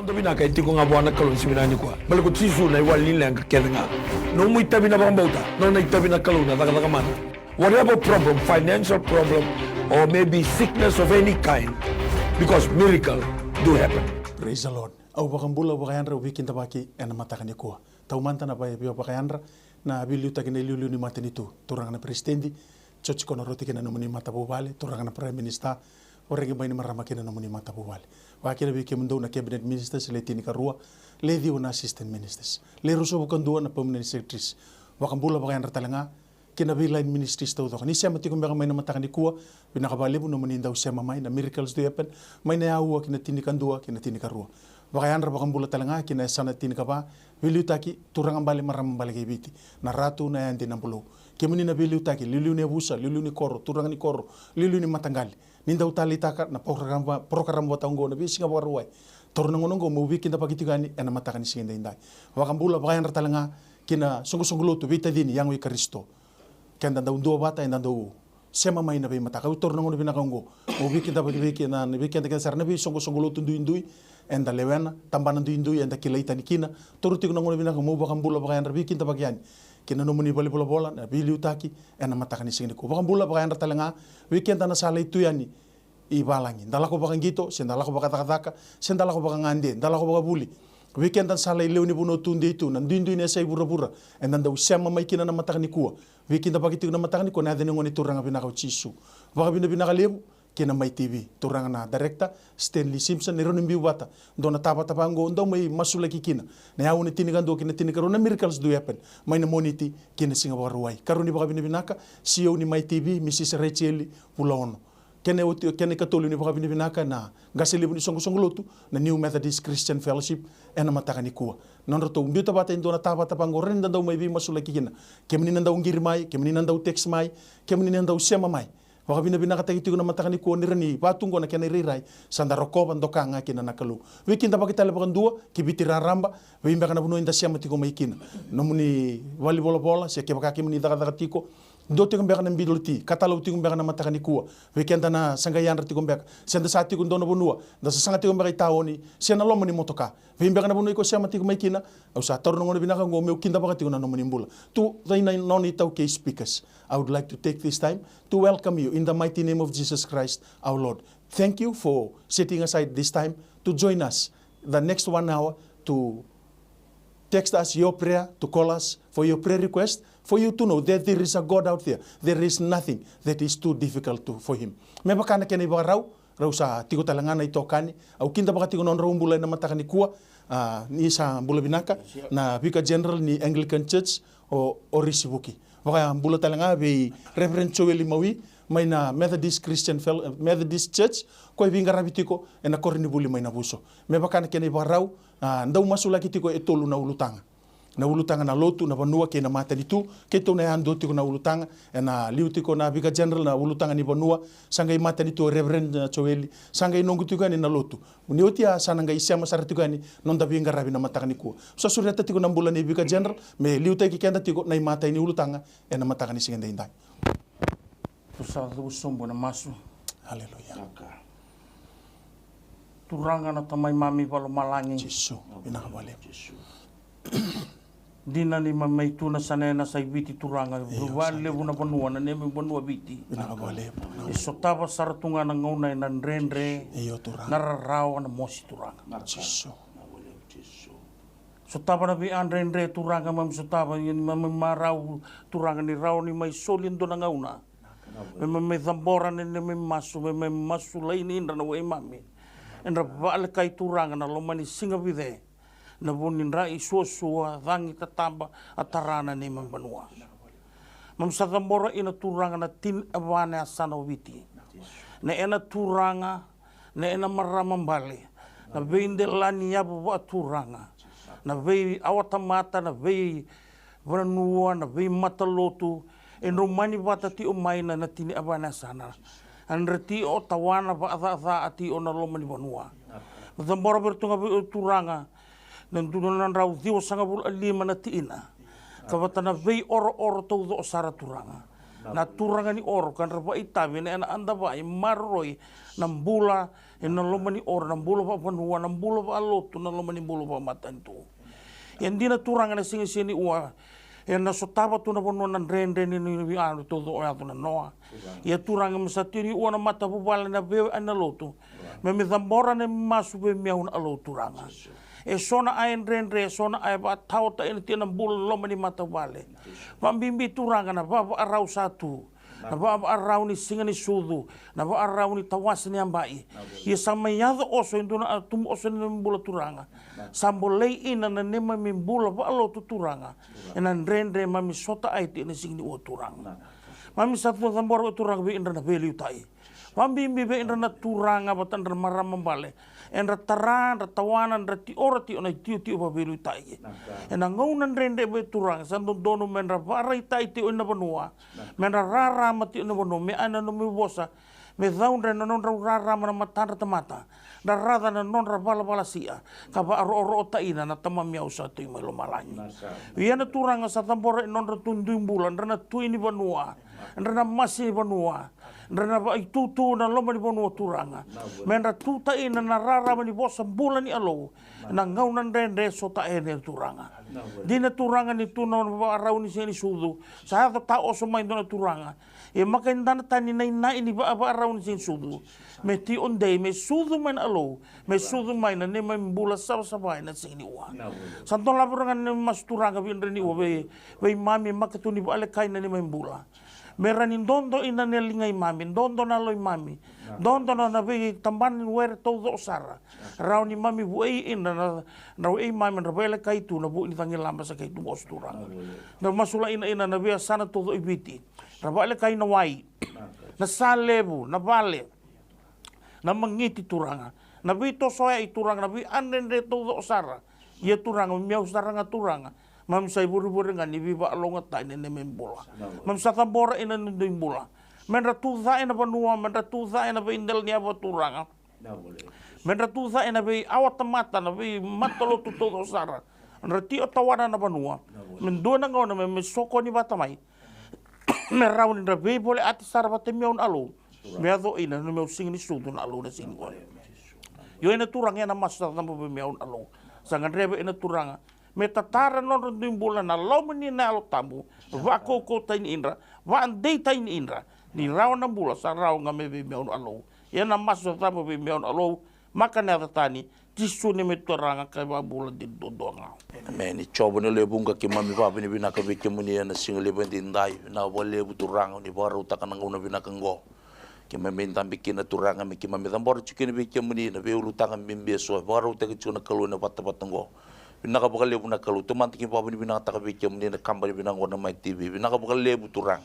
Non tabi na kay tiko nga buwan kalon si binani ko. Balik ko tisu na iwalin lang kakeda nga. No mo itabi na bang bauta. No na itabi na kalon na taka man. Whatever problem, financial problem, or maybe sickness of any kind, because miracle do happen. Praise the Lord. Au bakambula bakayandra weekend tabaki ena matakani kuwa. Taumanta na baya biyo bakayandra na biliu takine liu ni matani tu. Turang na presidendi, church kono roti kena nomuni matabubale, turang na prime minister, oregi baini marama kena nomuni matabubale. Wakila biki mundo na cabinet ministers le tini karua, le dio na assistant ministers. Le ruso bukandua na permanent secretaries. Wakambula bakayandra talanga kina line ministries tau ni siya mati kumbaka may namataka ni kuwa binakabalibu no manindaw siya mamay na miracles do happen may nayawa kina tinikandua kina tinikarua bakayandra bakambula talanga kina sana tinikaba biliutaki turang ambali maram bali kibiti na ratu na yan dinambulo kimuni na biliutaki lilu ni abusa lilu ni koro turang ni koro lilu ni matangali nindaw talitaka na program watango na bisinga waruay tornangonongo mubiki na pakitigani ena mataka ni singa indai bakambula bakayandra talanga kina sungu-sunguluto vita dini yang wi Kristo kenda daw dua bata enda daw sema mai na be mata ka utor nangono binakango o wiki da wiki na wiki da kasar na bi songo lo tundu indui enda lewena tambana indui enda kilaita nikina toru tigo nangono binaka mo bakam bula bakayan wiki da bagian kina no muni bali bola na bi liutaki ena mata kan sing ko bakam bula bakayan talanga wiki da na sala itu yani ibalangi ndala ko bakan gito sendala ko bakataka sendala ko bakan ande ndala ko bakabuli weekend dan sala ileu ni buno tunde itu nan dindu ni sai bura-bura and dan daw sema mai kina na matakani kuwa weekend ba kitu na matakani ko na den ngoni turanga binaka chisu baka binaka lebu kina MaiTV turanga na director Stanley Simpson ni ronim biwata dona tapa tapango ndo mai masula kikina na yawo ni tinigando kina tinikaro na miracles do happen mai na moniti kina singa waruai karuni baka binaka CEO ni MaiTV Mrs Rachel Pulono kene katolu ni baka binaka na gasilibu ni songo-songolotu na New Methodist Christian Fellowship ena matakani kuwa non roto mbita bata indona tapa tapango renda daw may bi masula kikina kemni nandaw ngir mai kemni nandaw text mai kemni nandaw sema mai baka binaka tagiti na matakani kuwa ni rani patungo na kene rirai sanda rokoban dokanga kina nakalu weekend ba kita lebakan dua kibiti raramba wimba kana buno inda sema tiko mai kina nomuni wali bola sia kebaka kemni daga tiko do tikum beka na bidolti katalo tikum beka na matakani kuwa weekend na sangayan tikum beka senda sa tikum dono bunua da sanga tikum beka taoni sena lomo ni motoka beka na bunui ko sia tikum maikina au sa torno ngone binaka ngo meu kinda beka tikum na nomoni mbula tu zaina noni tau ke speakers. I would like to take this time to welcome you in the mighty name of Jesus Christ our Lord. Thank you for setting aside this time to join us the next 1 hour to text us your prayer, to call us for your prayer request, for you to know that there is a God out there. There is nothing that is too difficult for Him. May baka na kena iba raw sa tigo talanga na ito kani, au kinta baka tigo non raw mbula na matakani kuwa, ni sa mbula binaka, na Vicar General ni Anglican Church o Orisi Vuki. Baka mbula talanga be Reverend Jone Mawi, may na Methodist Methodist Church, ko ibinga rabitiko, na korini buli may nabuso. May baka na kena iba raw, ndaw masula kitiko etolu na ulutanga. Na ulutanga na lotu na banua ke na mata ditu ke to na ando tiko na ulutanga na liutiko na Vicar General na ulutanga ni banua sangai mata ditu Reverend Joeli sangai nongu tiko ni na lotu ni otia sana ngai sia masara tiko ni nonda binga rabi na mata ni ko so sureta tiko na mbula ni Vicar General me liutai ki kenda tiko na mata ni ulutanga na mata ni singa ndai sa sombo na masu haleluya turanga na tamay mami palo malangi Jesu binakawale Jesu dina ni mamay tuna sanena sa ibiti turanga ruwale buna banua na nemi banua biti iso tapa saratunga na ngaunay na nrenre nararawa na mosi turanga so tapa na bi nrenre turanga mam so tapa yun mamaraw turanga ni raw ni may solindo na ngauna may zambora ni may masu laini indra na way mami indra baal kay turanga na lomani singabide na bunin rai suwa vangi tatamba atarana ni mambanua. Mamsa zambora ina turanga na tin awane asana witi. Na ena turanga na ena maramambali. Na beinde lani yabu wa turanga. Na vei awatamata na vei vanua na vei matalotu. En romani bata ti o maina na tini awane asana. Anreti o tawana ba atha ati o na lomani banua. Zambora bertunga turanga. Nandunan raw diwa sanga bul alima na tiina. Kabatana vei oro tau do sara turanga. na turanga ni oro kan rapa itabi na anda ba marroi nam bula na lomani oro nam bula pa panua nam bula pa alotu na lomani bula pa matantu yan di na turanga na singi sini ua yan na sotaba tu na panua nan rende ni ni anu todo o atu na noa ya turanga masatiri ua na mata bubala na beo ana lotu me zambora na masu be miaun alo turanga e sona aen rendre sona ai ba tau ta ina tina bula loma ni mata vale pambimbi turanga na ba arau satu na ba arau ni singa ni sudu na ba arau ni tawas ni ambai ia sama yado oso induna tum oso ni bula turanga sambolei ina na nema mi bula ba alo tu turanga ina rendre mami sota ai tina singi ni o turanga mami satu zambora turanga bi indra na beliu tai pambimbi be indra na turanga ba tandra maram bale enra taran ra tawanan ra ti ora ti ona ti ti ba belu tai ena ngaunan rende be turang san dono menra varai tai ti ona banua menra rara mati ona banua me ana no me bosa me zaun re non rara mana matanda tamata da rada na non ra bala bala sia ka ba ro ta ina na tama miau sa tu melo malani ia na turang sa tambora non ra tundu bulan ra na tu ini banua ra na masi banua Rana ba itu na loma ni bono turanga. Menra tuta ina na rara ni bosa bulan ni alo. Na ngaunan rende sota ene turanga. Dina turanga ni tuna ba arau ni sini sudu. Sa ta oso mai dona turanga. E makin dana tani na ini ba arau ni sini sudu. Me ti onde me sudu man alo. Me sudu mai na ne mai bula sa na sini wa. Santo laburangan ni mas turanga bin reni wa be mami makatuni ba ale kai na ni mai bula. Meranin dondo ina nelingai mami, dondo na loi mami, dondo na nabi tamban wer todo sara, rau ni mami buai ina na rau ei mami na bela kaitu na bu ni tangi lamba sa kaitu bos turang, na masula ina nabi sana todo ibiti, rabale kai na wai, na salebu, na bale, na mangiti turanga, nabi to soya iturang nabi anden de todo sara, ia turanga miau saranga turanga. Mam sai buru-buru ngani biba alonga ta ina membola. Mam sakabora ina ndimbola. Menra tuza ina banua, menra tuza ina be indel ni aba turanga. Menra tuza ina be awat mata na be matolo tuto sara. Menra ti otawana na banua. Mendua na ngona me soko ni batamai. Merau ni be boleh ati sara batemion alo. Meado ina no meu sing ni sudu na alo na sing ko. Yo ina turanga na masa na be meon alo. Sangan rebe ina turanga. Me tatara non bulan na lomani na alo tamu va ko tain indra va andei tain indra ni raw na bula sa raw nga me meon alo ya na maso tamu be meon alo maka na tani tisu ni me toranga ka ba bula di dodonga me ni chobo ni le bunga ki mami pa ni bina ka be kemuni na single bendin dai na wale buturanga ni baru takana ngona bina kango ki me mentam bikin na turanga me ki mami tambor chikin be kemuni na be ulu tangan bimbe so baru te chuna kaluna patapatango Binaka bakal lebu nak kalau teman tikin papa ni binaka tak bikin ni nak kambar binaka warna MaiTV binaka bakal lebu turang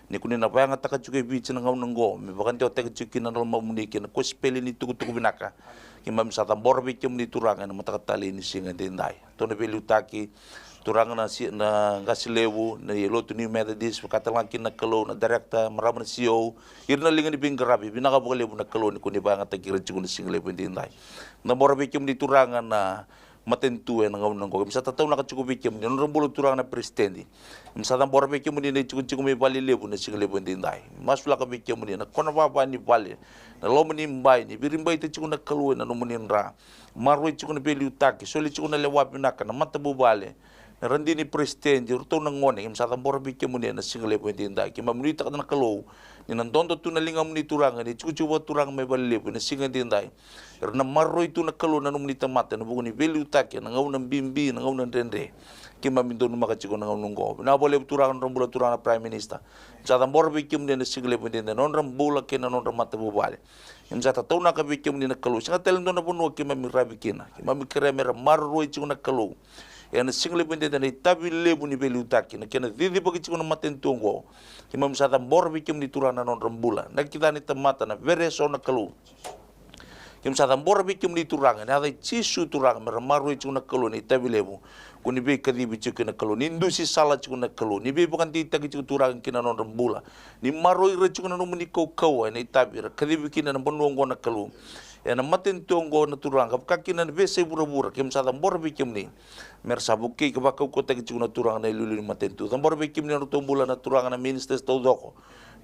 ni kunin apa yang tak cukai bikin ngau nenggo me bakan tio tak cukai nang mau munikin ko speli ni tuku binaka kimam sa tambor bikin ni turang na mata tali ni singa dindai to ne beli utaki turang na si na ngasih lebu na yelo tu ni Methodist kata langkin nak kalau na director maraman CEO irna lingan di pinggarabi binaka bakal lebu nak kalau ni kunin banga tak kira cukai singa lebu dindai na bor bikin ni turang na matentu en ngau nangko bisa tatau nak cukup bikin ni orang bulu turang na presidendi bisa tambor bikin ni cukup me bali lebu na singa lebu dindai masula ka bikin ni na kona baba ni bali na lo meni mbai ni birimbai te cukup na kalu na no meni ra maroi cukup na beli utaki soli cukup na lewa pinaka na matabu bale na randi ni presidente ruto na ngone bisa tambor bikin ni na singa lebu dindai ki mamrita na kalu ni nandondo tu na lingam ni turang ni cukup turang me bali lebu na singa dindai karena maroi tu nak kalau nanum ni tempat na bukan ni value tak na ngau nang bimbi na ngau nang rende kima minto numa ka chiko na ngau nunggo na boleh turang rombula turang na prime minister sa tambor bikim ni na sigle pwede na non rambula ke na non ramata bubale im sa tataw na ka bikim ni na kalau sa telen do na puno kima mi rabikina kima mi kremera maroi chiko na kalau ya na sigle pwede na itabi lebu ni value tak na kena didi bagi chiko na matentungo kima mi sa tambor bikim ni turang na non rambula na kita ni temata na very so na kalau Kim sa tambor bikin di turangan, ada cisu turangan, meramaru itu nak kalau ni tapi lebu, kuni be kadi bicu kena kalau ni indusi salah itu nak kalau ni be bukan tidak itu turangan kena non rembula, ni maru itu kena non menikau kau, ni tapi kadi bikin na penuang kau nak kalau, na matentongo na turanga kakina na vese bura-bura kem sa tambor bikim ni mersa Vuki ka bakau kota ki na turanga na ilulu ni matentu tambor bikim ni rutumbula na turanga na ministers to doko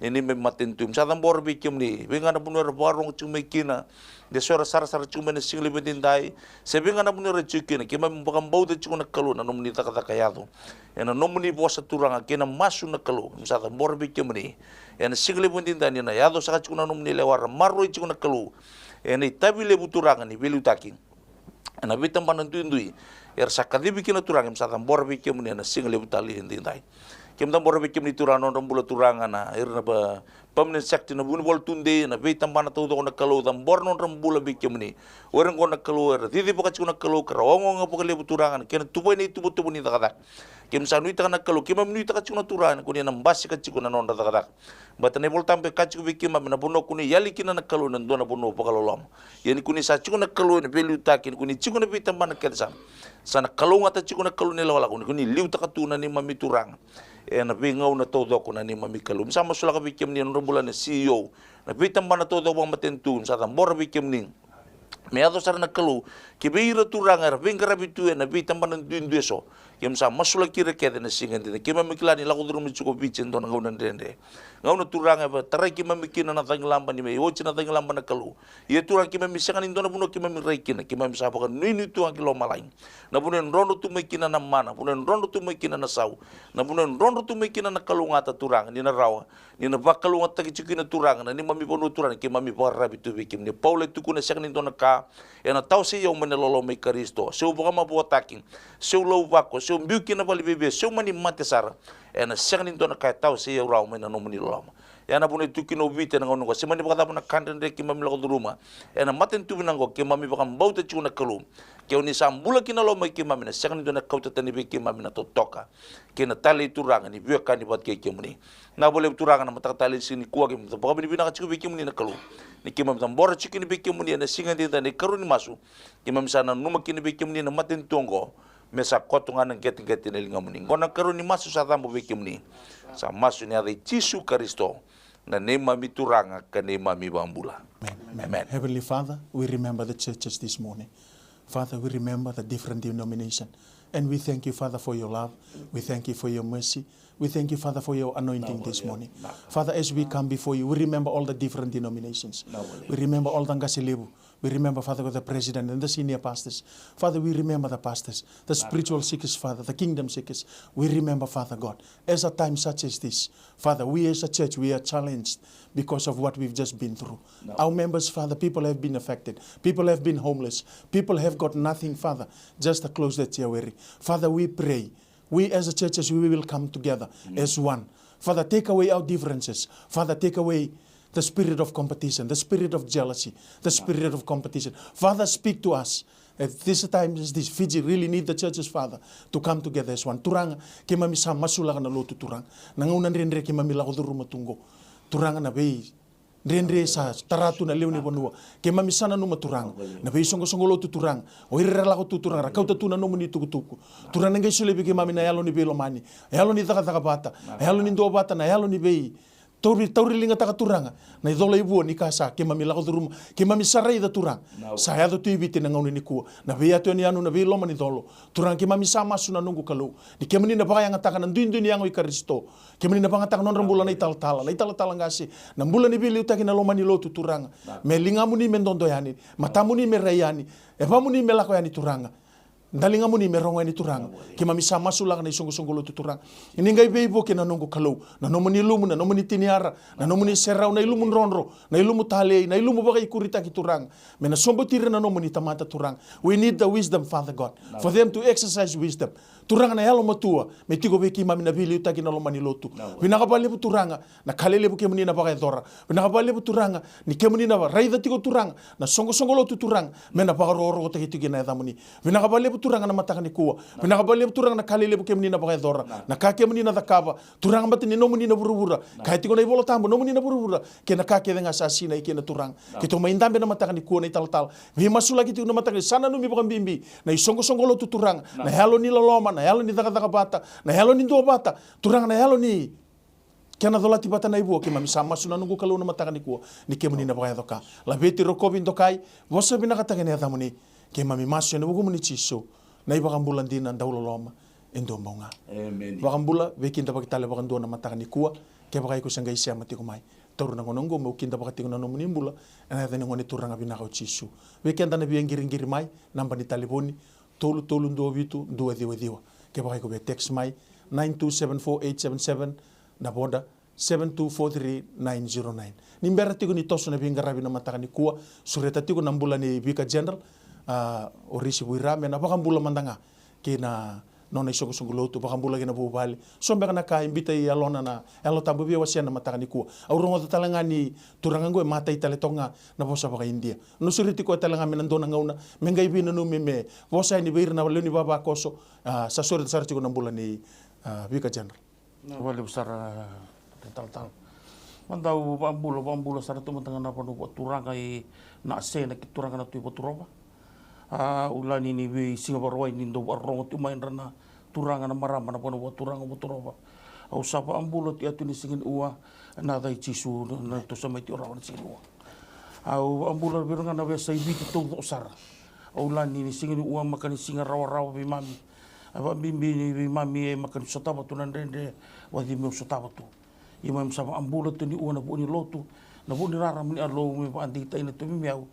ini me matentum sa tambor bikim ni benga na punur barong chumekina de sora sara chume na singli bedindai se benga na punur chukina kema mbakam baude chuna kalu na nomni takata kayado na nomni bosa turanga kena masu na kalu sa tambor bikim ni na singli bedindai na yado sa chuna nomni lewar marro chuna kalu ena itabi lebu turanga ni belu taking na bitam panantundui sakadi bikin turanga sa tambor bikim ni na singli butali indindai kem tambor bikim ni turano rambula turanga na na ba permanent sector na bunbol tunde na bitam pana todo na kalu tambor non rambula bikim ni orang ko na kalu didi pakach ko na kalu karawang nga pakale turanga ken tuboy ni tubo ni takada kem sanui ta na kalu kem amnui ta kachuna turana ko ni nambasi kachiko na non takada batane bol tampe kachiko bikim na buno kuni yali kina na kalu na dona buno pakalolom yani kuni sa chiko na kalu na belu takin kuni chiko na bitam pana ketsa sana kalu ngata chiko na kalu ni lawala kuni liu ta katuna ni mami turanga na bingau na todo ko na ni mami kalu sama sula ka bikim ni rumbulan na CEO na bitam pana todo bang matentun sa tambor bikim ni meado sar na kalu kibira turanga bingara bitu na bitam pana dundueso kem sa masula kira kede na singan de kema miklani la ko drum chuko bichen don ngau ndende ngau na turanga ba tarai kema mikina na tanglamba ni me ochi na tanglamba na kalu ye turang kema misakan indona buno kema mi reikina kema misapa kan nini tu ang kilo malain na bunen rondo tu mikina na mana bunen rondo tu mikina na sau na bunen rondo tu mikina na kalu ngata turang ni na rawa ni na bakalu ngata kichikina turang na ni mami bono turang kema mi barra bitu bikim ni paule tu kuna sakan indona ka ena tau se yo menelolo me Kristo seu bama botaking seu lo bako seu biuki na bali bebe seu mani matesar ena sakan indona ka tau se yo raw mena no mani lama ena bune tukino bite na ngono se mani bakata na kanden de kimami lo duruma ena maten tu binango kimami bakam bauta chuna kalu ke oni sambula kina lo mai kimami na sakan indona kauta tani be kimami na totoka kena tali turanga ni biuka ni bat ke kimani na boleh turanga na matakatali sini kuwa kim bakam ni binaka chiku be kimani na kalu ni kimam tambora chikini be kimani na singa de ni karuni masu kimam sana numa kini be kimani na maten tongo mesa kotungan ng geti-geti na lingamuning. Kung nagkaroon ni masu sa tambo bikim ni, sa masu ni Ari Jisu Kristo, na ni mami turanga ka ni mami bambula. Amen. Heavenly Father, we remember the churches this morning. Father, we remember the different denomination. And we thank you, Father, for your love. We thank you for your mercy. We thank you, Father, for your anointing this morning. Father, as we come before you, we remember all the different denominations. We remember all the Ngasilebu. We remember, Father, the president and the senior pastors. Father, we remember the pastors, the spiritual seekers, Father, the kingdom seekers. We remember, Father God, as a time such as this, Father, we as a church, we are challenged because of what we've just been through. Our members, Father, people have been affected. People have been homeless. People have got nothing, Father, just to close the chair. Father, we pray. We as a churches, we will come together as one. Father, take away our differences. Father, take away the spirit of competition, the spirit of jealousy, the spirit of competition. Father, speak to us. At this time, this Fiji really need the churches, Father, to come together as one. Turanga, kema misa masula na lotu turang. Nangunan renre kema mila koduru matungo. Turanga na bei. Renre sa taratu na leo ni bonua. Kema misana no maturang. Na bei songo lotu turang. O irera ko tuturang. Rakau tatuna no muni tukutuku. Turang ngai sule bi kema mina yalo ni belo mani. Yalo ni taka bata. Yalo ni ndo bata na yalo ni bei. Tauri linga taka turanga na idola ibu ni kasa ke mami la kodrum ke mami sarai da turang sa ya do tibiti na ngoni ni ku na beya to ni anu na be lo mani dolo turang ke mami sama suna nungu kalu ni ke mani na baka yang ataka nan duin yang oi Kristo ke mani na baka ataka non rembulan na ital tala ngasi na bulan ni bili utaki na lo mani lo tu turanga me linga muni mendondo yani matamu ni merayani e pamuni melako yani turanga Dalinga mo ni merong ni turang ki mami sama sulang na isong-isong lo tuturang ini ngai beibo ke nanongo kalau na nomo ni lumu na nomo ni tiniara na nomo ni serau na ilumu ronro na ilumu tale na ilumu bagai kurita ki turang me na sombo tire na nomo ni tamata turang we need the wisdom, Father God, for them to exercise wisdom. Turanga na yalo matua me tigo be ki mami na bili utaki na lo mani lotu winakabale bu turanga na kalele bu ke muni na bagai dora winakabale bu turanga ni ke muni na raida tigo turanga na songo lo tuturang me na pagaro ko tiki na damuni winakabale bu turanga na matakani kuwa winakabale bu turanga na kalele bu ke muni na bagai dora na kake muni na dakaba turanga matini no muni na burubura kai tigo na ibolo tambo no muni na burubura ke na kake denga sasina ke na turang ke to maindambe na matakani kuwa na tal we masula ki tigo na matakani sana no mi bimbi na songo lo tuturanga na halo ni loloma na halo ni taka bata na halo ni do bata turanga na halo ni Kena dola tiba tanai bua ke mami sama suna nungu kalau na matakani kua ni ke muni na baka doka la beti rokobi dokai vosa bina kata kene atamuni ke mami masu na bugu muni chiso na iba kambula dina ndaulo loma endo maunga Amen. bakambula bekinda bakitale bakandua na matakani kua ke baka iku sanga isia mati kumai toru na ngonongo mo kinda bakati na no muni mbula na tani ngone turanga bina ka chiso bekenda na biengiri mai namba ni taliboni tolu ndo vitu ndo diwa ke baka iku be text mai 9274877 na boda 7243909. Nimbera tigo ni toso na bingarabi na matakani kua sureta tigo na mbula ni Vicar General Orisi buirame na bakambula mandanga kina nona isongo songo lotu bakambula kina bubali sombe kana ka imbita i alona na elo tambu bia wasia na matakani kua aurongo talanga ni turangango mata itale tonga na bosa baka India no suriti ko talanga menandona ngauna mengai bina no meme bosa ni beir na leni baba koso sa sureta sartigo na mbula ni Vicar General. Wali besar tal. Mandau bambulo sara tu mentang na panu turang kai na se na turang na tu turoba. Ulan ini bi Singapura ini ndo arong tu main rana turang na marama na panu turang turoba. Au sapa ambulo ti atu ni singin ua na dai chisu na tu samai ti orang singin ua. Au ambulo biranga na be sai bi tu sara. Ulan ini singin ua makan singa rawa bi mami. Aba bimbi ni mami makan sotaba tu nandende wadi meu sotaba tu. Imam sama ambulo tu ni uana bu ni lotu na bu ni rara ni alo me pa andi tai na tu miau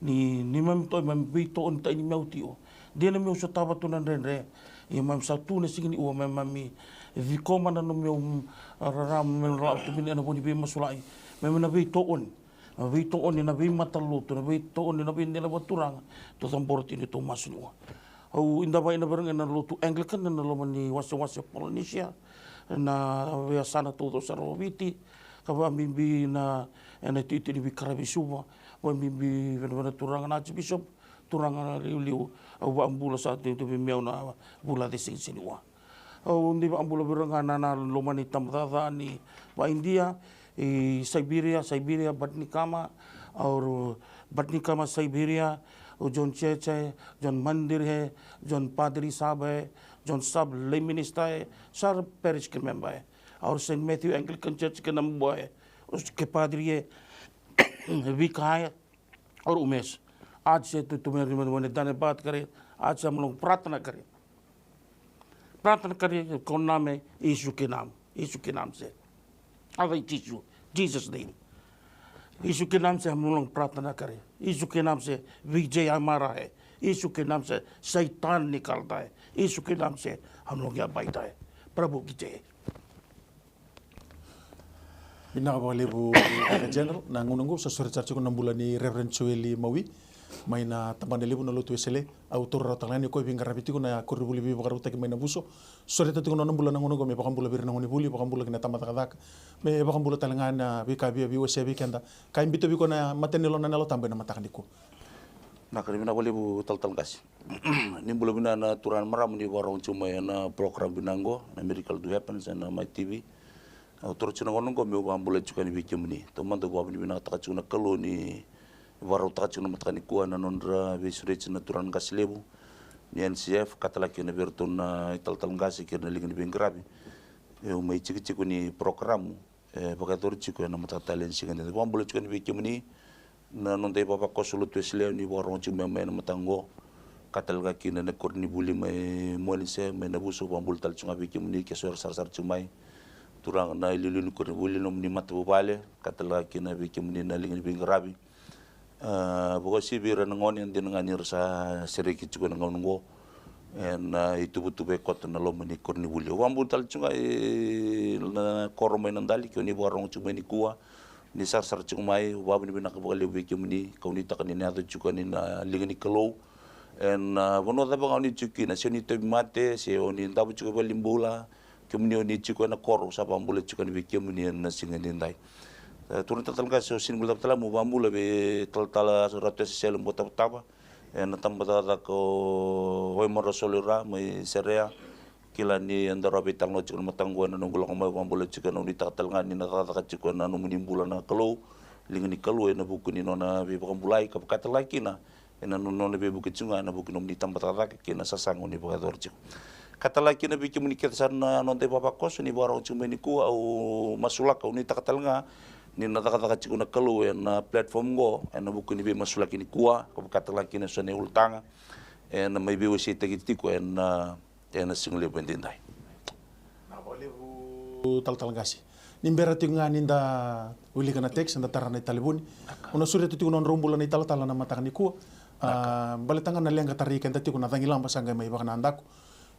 ni mam to mam bito on tai ni meu tio. Dia na meu sotaba tu nandende imam sa tu na singini ua mami vi koma na no meu rara me la tu ni ana bu ni be masulai. Mem na bito on. Bito on ni na be matalutu na bito on ni na be ni la baturang to tamporti ni to masua. Au inda ba ina barang na lotu Anglican na lo mani wasa Polynesia na sana todo saroviti ka ba mimbi na titi ni Vicar Suva wa mimbi na turang na bishop turang na liu au ba ambula sa tu miau na bula de sinwa au ndi ba ambula barang na lo mani tamdada ni ba India Siberia Batnikama और बटनिका Siberia zone church है जोन मंदिर है जोन पादरी साहब है जोन सब ले मिनिस्टर है सर पेरिश के मेंबर है और सेंट मैथ्यू एंग्लिकन चर्च के नंबर है उसके पादरी है विकार है और उमेश आज से तो तुम्हें धन्यवाद करें आज से हम लोग प्रार्थना करें कौन नाम है यीशु के नाम से जीसस नेम यीशु के नाम से हम लोग प्रार्थना करें यीशु के नाम से विजय हमारा है यीशु के नाम से शैतान निकलता है यीशु के नाम से हम लोग यहाँ बैठा है प्रभु की जय Bina ka lebu general na ngunungu sa sura church ko ng bulan ni Reverend Jone Mawi may na tamban lebu na lutu esele au torra talani ko binga rabiti ko na kuribuli bi bakaru taki may na buso sura tati ko na bulan ngunungu may bakambula bir na ngunibuli bakambula kina tamatadak may bakambula talanga na bika bi wese bikenda kain bito bi ko na matenelo na nalo tambay na matakani ko na karimina wali bu tal kasi ni bulan bina na turan maram ni warong cuma na program binango na miracle to happen na MaiTV Autor cina ngono ko meu ambula cuka ni bikin ni. Teman tu gua ni bina tak cuna kalau ni waru tak cuna matkan kuah na nondra besure cina turan gas lebu. Ni NCF kata laki na bertun na tal gas kira lagi ni bengkrabi. Eu mai cik ni program pakai tor cik na mata talent sih kan. Gua ambula cuka ni bikin ni na nondai papa kosulut wesle ni waru cuma main matango. Kata laki na nekor ni buli mai molinse mai nabusu ambul tal cunga bikin ni kesuar sar cumai. Turang na ililun ko uli nom ni matubale katala kina bikim ni na lingin bingarabi buko si bira ngon yang dinanganir sa seriki chuko ngongo en itu butu be kot na lom ni korni buli wambu tal chunga na koromay nandali ko ni borong chuma ni kuwa ni sar chumai wabu ni binak bali bikim ni kauni takani na chuko ni na lingin ni kalo en bono da ba ni chuki na sini to mate se oni ndabu chuko balimbula kemudian ni cukup na koru siapa ambula cukup ni kemudian na singa nindai turun tatal ka so sin gula tala mu bambula be tala ratus sel mbota taba na tambata ko hoy moro solira mai serea kila ni andara bitang no cukup matangwa na nungula ko bambula cukup ni tatal ngani na tata cukup na numuni bulan na kalau lingni kalau na buku ni nona be bambulai ka kata laki na ena nona be buku cunga na buku nom ni tambata kina sasango ni bagator cukup katalaki na biki muni kita sana nonte papa kos ni barang cuma ni ku au masulak au ni takatalanga ni natakataka ciku na kalu na platform go na buku ni be masulak ni kuah ko katalaki na sone ultanga na mai be wasi tagitiku na single bendindai na boleh bu tal-talangasi nimbera tinga ninda uli kana teks nda tarana italibuni una sure tu non rombula ni tal-tala na mataka ni kuah baletanga na lenga tarika nda tiku na tangilamba sanga mai bakana andaku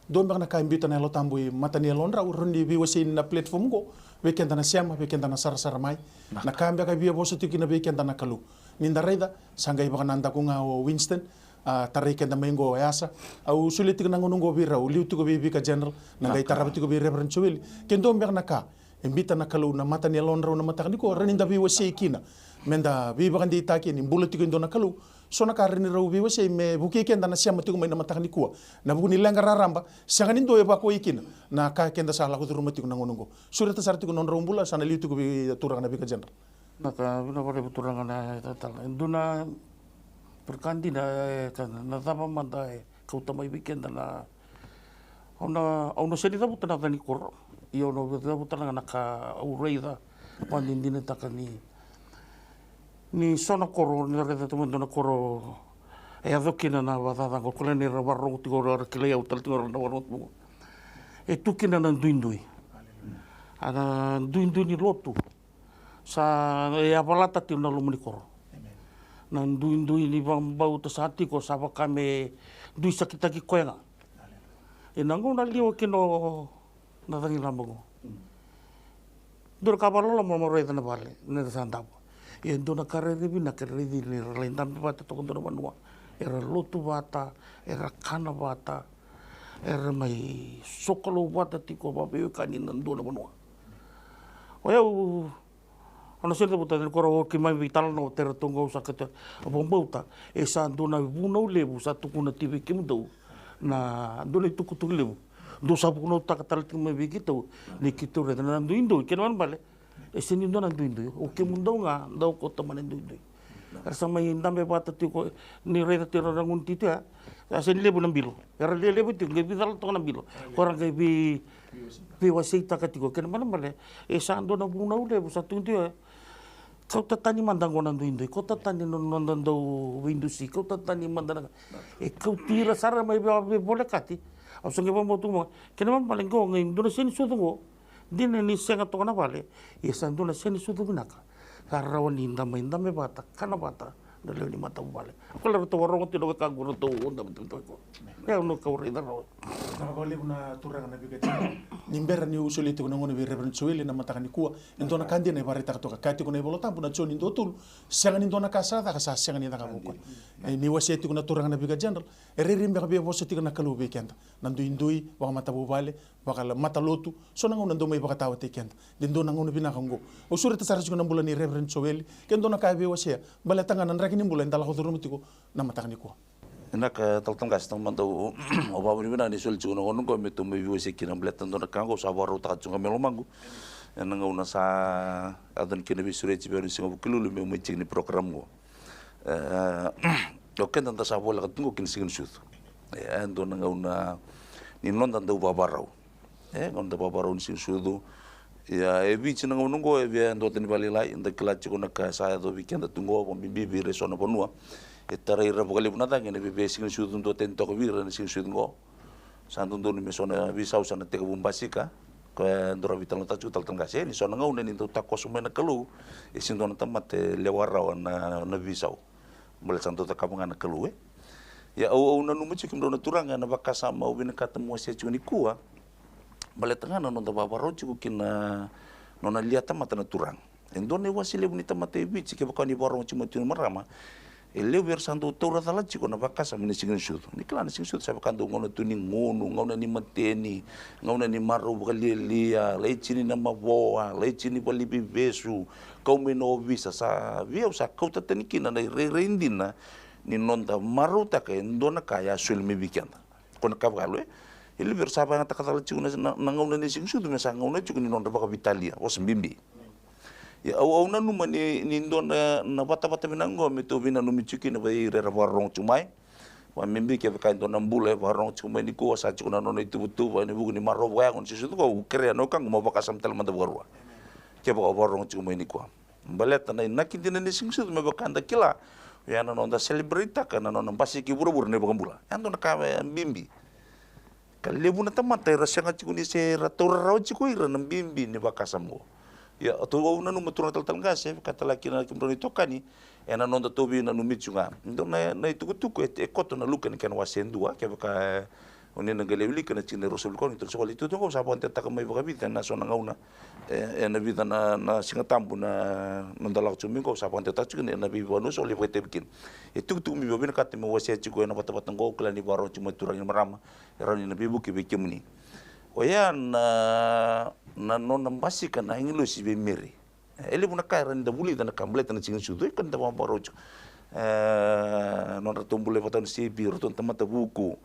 don bakna ka imbita na lo tambui matani lonra urundi bi wasi na platform go weekend na siama weekend na sara mai na kambia ka bi boso tikina weekend na kalu ninda reda sanga ibaka nanda ko nga o Winston tarika na mengo yasa au sulitik na ngungo bira u liu tuko bi ka general na ngai tarabati ko bi reverend choweli kendo bakna ka imbita na kalu na matani lonra na matani ko reninda bi wasi kina menda bi bakan di taki ni bulati ko na kalu sona karini rau bi wase me Vuki kenda na siama tiku mai na matakani kuah na bukuni lenga raramba siangani ndo eba ko ikina na ka kenda sala ko turuma tiku nangonongo surata sarti ko non rombula sana liu tiku bi turang na bi ka jendra naka bina pare turang na tatal induna perkandi na kan na tapa manda kau tamai weekend na ona sedi tapu tana tani kor io no tapu tana naka ureida pandindina takani ni sona koro ni reta tumo na koro e adokina na batata ko kole ni rabarro tigo ra kile au tal tigo na warot mo e tukina na duindui ana duindui ni lotu sa e apalata ti na lumuni koro na duindui ni bambau ta sati ko sa kame dui sakita ki koenga e nango na liwa kino na tangi lambo dur kabalo mo mo reta na vale ne santapo e dona karere bina karere di lain bata to dona manua era lotu bata era kana bata era mai sokolo bata tiko babe kani dona manua o eu ana sente buta den koro ki mai vital no ter tongo sakata bombauta e sa dona buno lebu sa tukuna tibe kimdo na dona tuku lebu do sabu no takatal mai bigito ni kiture na indo kenon bale ese nindo na duindo o ke mundo nga daw ko taman duindo asa may ndambe bata ti ko ni reta ti rangun titi ha asa ni lebo ng bilo era lebo ti gebi dal to ng bilo korang kay bi wasita ka ti ko ken man male esa ando na bunaw lebo sa tundi ha kau tatani mandang ko ng duindo ko tatani non daw window si kau tatani mandang kau tira sara may boleh kati asa ngeba mo tumo ken man paling ko ng Indonesia so tungo di ni senga to kana vale isa ndo na seni sudu binaka karawan inda me bata kana bata dale ni mata vale ko la to warong ti do ka guru to onda betul ko ya no ka uri daro na ko le na turang na biga nimber ni usuli to ngono bi reverend sueli na mata ni kuah ento na kandi na barita to ka kati ko na bolo tampu na choni ndo tul senga ni ndo na kasa ta kasa senga ni ta ka ko ni waseti ko na turang na biga general rimbe ka bi waseti ko na kalu bi kenda nandu indui wa mata vale bakal mata lotu so nango nando mai baka tawate kenda dindo nango bina kango o sure ta sarju na bulani reverend soeli kendo na kaibe wasia bala tanga nan rakini bulan dala hoduru mitiko na mataka ni ko nak taltang gas tang mantau o babu ni bina ni sul chuno ngono ko metu me viu sekina bletan do na kango sabaru ta chunga melo mangu nanga una sa adon kene bi sure ci beru singo kilulu me mo ni program go o kenda ta sa bola tungo kin sigin sut ando nanga una ni non dan do babarau ngon da babarau sin sudu ya e bici nanga unungo e via ndo teni vali lai nda klachi ko naka sa do weekend tungo ko bibi bi resona ponua e tarai ra bokali punata ngene bibi sin sudu ndo ten to ko vira sin sudu ngo santu ndo ni mesona visau sana te ko bumbasika ko ndoro vital ta chu tal tanga se ni sona ngau ni ndo ta ko sumena kalu e sin ndo na mate lewara na visau bal santu ta kapunga na kalu ya au na numu chikim ndo na turanga na bakasa mau bina katemu sia chuni kuah bale tanga no nda babaro chiku kina no na liata mata na turang endone wasile bonita mata ibi chike bakani baro chimo tino marama ele ver santo tora tala chiku na bakasa mini singin sud ni klana singin sud sa bakando ngono tuni ngono ngona ni mateni ngona ni maru bakalia le chini na maboa le chini balibi besu kau meno visa sa via sa kau tatani kina na reindina ni nonda maru ta ke ndona kaya sulmi bikanda kona kabalo ele bersama ngata kata chiku na ngona ni sing sudu mesa ngona chiku ni nonda baka vitalia o sembimbi ya au na numa ni ndona na bata minango meto bina no michuki na bai rera warong chumai wa mimbi ke ka ndo nambule wa rong chuma ni ko sa chuna no itu butu wa ni buku ni maro wa kon sisu ko kre no kan mo baka sam tel manda warwa ke ba rong chuma ni ko baleta na nakin din ni singsu me baka anda kila ya no onda celebrate ka no pasi ki buru ne baka bula ando na ka bimbi kalebu na tamata rasya nga chikuni se ratura raw chikui ra ng bimbi ni baka samgo ya to na no matura tal ngase katalaki na kimro ni tokani ena non da tobi na numitsunga ndo na itukutuku koto na lukan kan wasendua ke baka oni na galewli kana chine rosul kon itu sokol itu ko sa ponte ta kamay baka bita na so na ngauna na bita na singatambu na nandalak chumi ko sa ponte ta chune na bibonu so le pete bikin itu tu mi bobina kat mo wase chiko na patapat ng ko klani baro chuma turang marama erani na bibuki bikimni oya na non nambasi kana ingilo si be meri ele buna kairan da buli da kamble tan chingin sudu kan da baro non ratumbule patan si biro ton tamata buku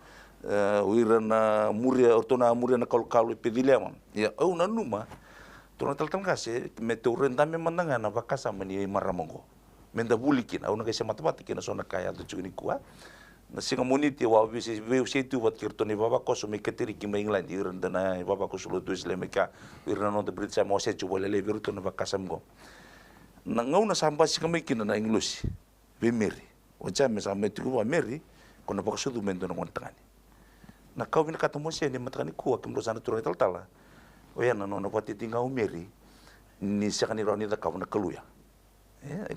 wirana muria ortona muria na kalu pedilema ya au na numa tuna tal kase meteoren dame mandanga na bakasa mani maramongo menda bulikin au na kase matematika na sona kaya tu chuni kuwa na singa moniti wa bisi veu setu wat kirtoni baba ko so miketiri ki mainglan iran dana baba ko sulu tu islamika wirana no de britsa mo se chubo lele virtu na bakasa mgo na ngau na samba singa mikin na english be meri o jame sa metu wa meri kona bakso du mendo na kontangani na kau bina kata mo siya ni matakani kuwa kimlo sana turang tal-tala o yan ano na pati tinggal umeri ni siya kaniro ni da kau na kaluya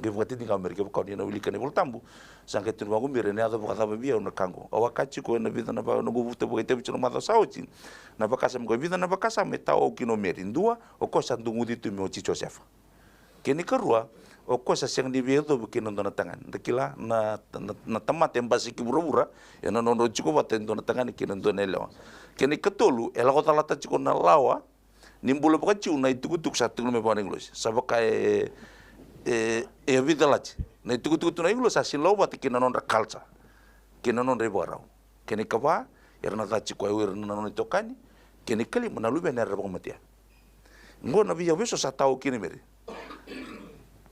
ge pati tinggal umeri ke kau ni na uli kanibol tambu sangke tunu bagu umeri ni ada bukata babia na kango awakachi ko na vida na ba no gubute bukite bicho mata sauci na bakasam ko vida na bakasam metao kino umeri ndua o ko sandu ngudi tu mi o Joseph kini kerua o kosa siang di bieto bikin nonton tangan dekila na tempat yang basi kibura-bura ya na nondo cukup baten nonton tangan ikin nonton elewa kini ketolu ela kota lata cukup na lawa nimbul apa kecil na itu kutuk satu lima paling los sabakai vida lagi na itu kutuk na inglos hasil lawa tikin non rekalsa kini non rebarau kini kapa ya na taci kau ya na non itu kani kini kali menalu benar apa kematian ngor nabi ya beso satau kini meri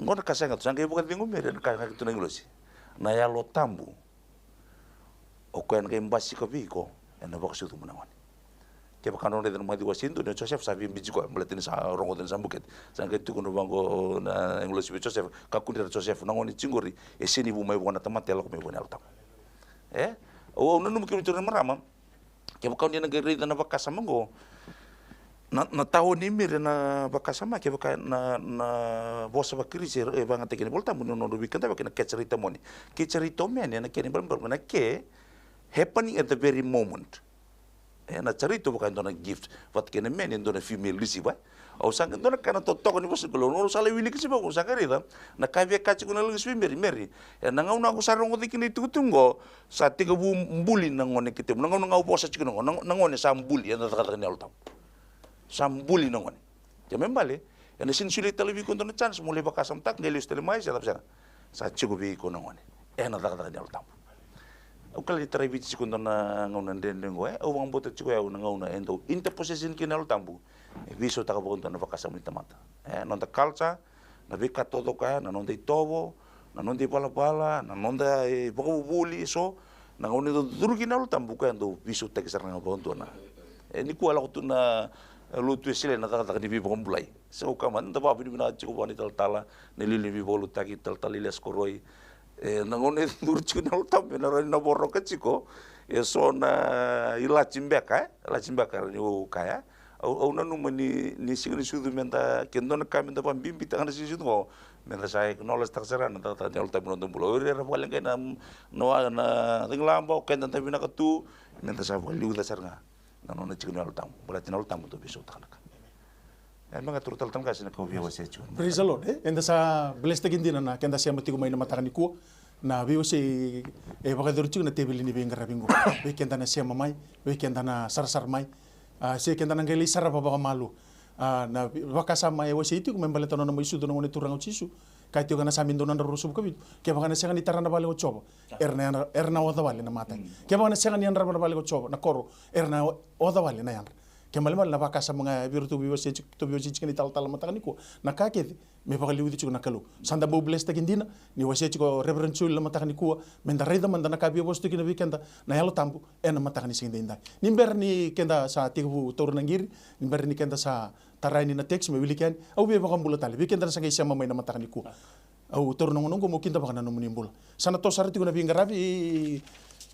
ngona kasanga tu sangke bukan bingung mere kasanga tu nanglosi na ya lo tambu o ko en ke mbasi ko biko en bok su tu menangon ke bakano de no madi wasinto ne Joseph sabi bijiko meletin sa rongo den sambuket sangke tu kono bango na englosi Joseph kakundi Joseph nangoni cingori e seni bu mai bona tamat telo me bona altam o nanu mukir tu marama ke bakano dia negeri dan bakasa mango na tahu ni mir na bakasama ke baka na bosa bakiri sir banga tekeni bolta mun no rubikan ta baka na kecerita moni kecerita men na keni bal na ke happening at the very moment na cerita baka ndona gift wat keni men ndona female lisiba au sang ndona kana to ni bos golo no sale wili kisiba ko sakarida na kavia kachi kuna lugis meri na ngauna ko sarong ko tikini tutungo sa tiga bumbuli nangone kitem ngauna ngau bosa chikuno nangone sambuli na kata ni altam sambuli nongone jamen bale ena sin sulit televi kon na chance mulai bakasam tak ngelius telemai sa tapsana sa chigubi ko nongone ena tak nyal tam o kali trevi kon na ngona den ngo o wang bote chigo ya ngona endo interposition kinal tambu viso ta ko na bakasam ni tamata non ta kalsa na vika todo ka na non de tobo na non de pala na non de buli so na ngone do durginal tambu ka endo viso ta kisarna bonto na ni ko ala ko na lutu sile na taka ni bibo mulai so kaman da babi bina cukup wani tala nelili bibo lu taki tali les koroi nangone durchu na utam na na borro keciko so na ila cimbeka ni kaya au na numani ni signi sudu menta kendo na kami da bimbi tangan si sudu mo menta sai knowledge taksara na tata nyol tabi nonton bulo ore ra paling kay na na tinglambo kenda tabi na katu menta sa valiu da sarnga nano na chikno altam bola tinal tam to biso tanaka mga turtal tam kasi na ko biya wase chu praise the lord enda sa blessed gindina na kenda siya matigo may na matakani ko na biyo si baka dorchu na tebili ni benga rabingo be kenda na siya mamay be kenda na sarsar may siya kenda na ngali sarapa baka malu na baka sa may wase itu may baleta no na may sudo no turang uchisu kahit yung na sa amin doon na rusub kami kaya baka na siya ni tarana bali ko chobo erna oda bali na matay kaya baka na siya ni anra bali ko chobo na koro erna oda bali na yan ke malema na vakasa mga biru tu biwa se tu biwa se ni tal mataka ni ko na ka ke me pa liu di na kalu sanda bo bless ta kindina ni wase ko reverend sul mataka ni ko menda reda manda na ka biwa posto kina weekenda na yalo tambu na mataka ni sinda inda ni ber ni kenda sa tigu toru nangiri ni ber ni kenda sa tarai ni na text me wilikan au be ba mbula tali weekenda sa ngai sama mai na mataka ni ko au toru nongo mo kinda ba na no mbula sana to sarati ko na bingarabi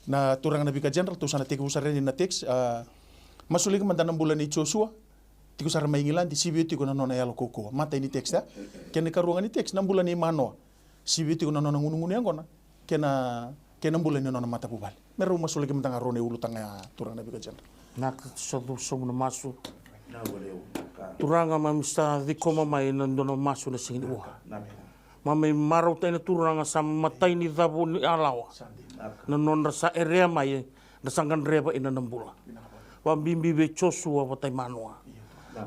na turang na Vicar general to sana tigu sareni na text masulik mandana bulan ni Joshua tiku sar maingilan di sibi tiku na nona yalo koko mata ini teks da kena karuangan ni teks na bulan ni mano sibi tiku na nona ngunung yang kona kena bulan ni nona mata bubal meru masulik mandanga rone ulu tanga turang na Vicar general nak satu na masu turanga mamista di koma mai nandono masu na singin uha mamai marau taina turanga sama matai ni dabu ni alawa na nona sa area mai na sangkan reba ina nambula wambimbi be Joshua watai manua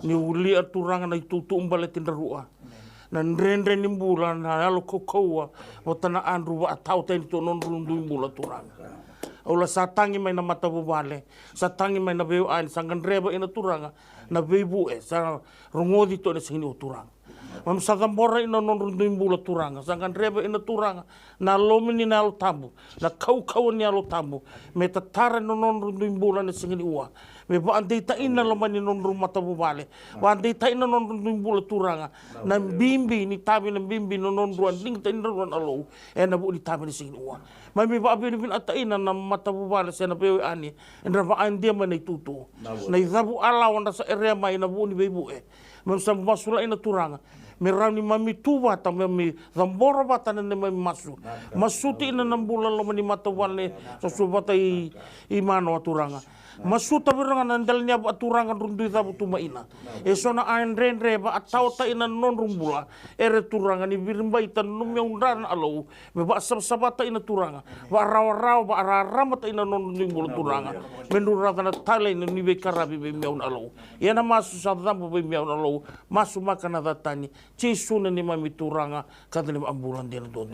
ni uli aturanga na itutu umbale tindarua na nrendre ni mbula na alo kokoa watana andru wa atau taini to non rundu mbula turanga ola satangi mai na mata bubale satangi mai na beu ain sangan reba ina turanga na beibu sa rongodi to na sini turanga mam sagambora ina non rundu mbula turanga sangan reba ina turanga na lomini na alo tambu na kau ni alo tambu me tatara non rundu mbula na sini ua me ba andei ta ina lomani non rumah tabu bale ba andei ta ina non mbula turanga na bimbi ni tabi na bimbi non ruan ding ta ina ruan alo na bu ni tabi ni sini ua mai me ba bin ata ina na mata bu bale se na pe ani endra ba andia mana tutu na izabu ala wanda sa area mai na bu ni bebu mam sam masula ina turanga me rani mami tuwa ta mami zambora bata na mami masuti ina nambula lomani mata wale so subata i mano turanga masuta beranga nandalnya aturangan rundu tabu tumaina esona ain renre ba atau ta ina non rumbula ere turanga ni birimba ita numya undan alo me ba sabata ina turanga ba raw ba ararama ta ina non rumbula turanga menura na tale ni be karabi be miaun alo yana masu sadambu be miaun alo masu makana datani cisuna ni mami turanga kadali ambulan dia do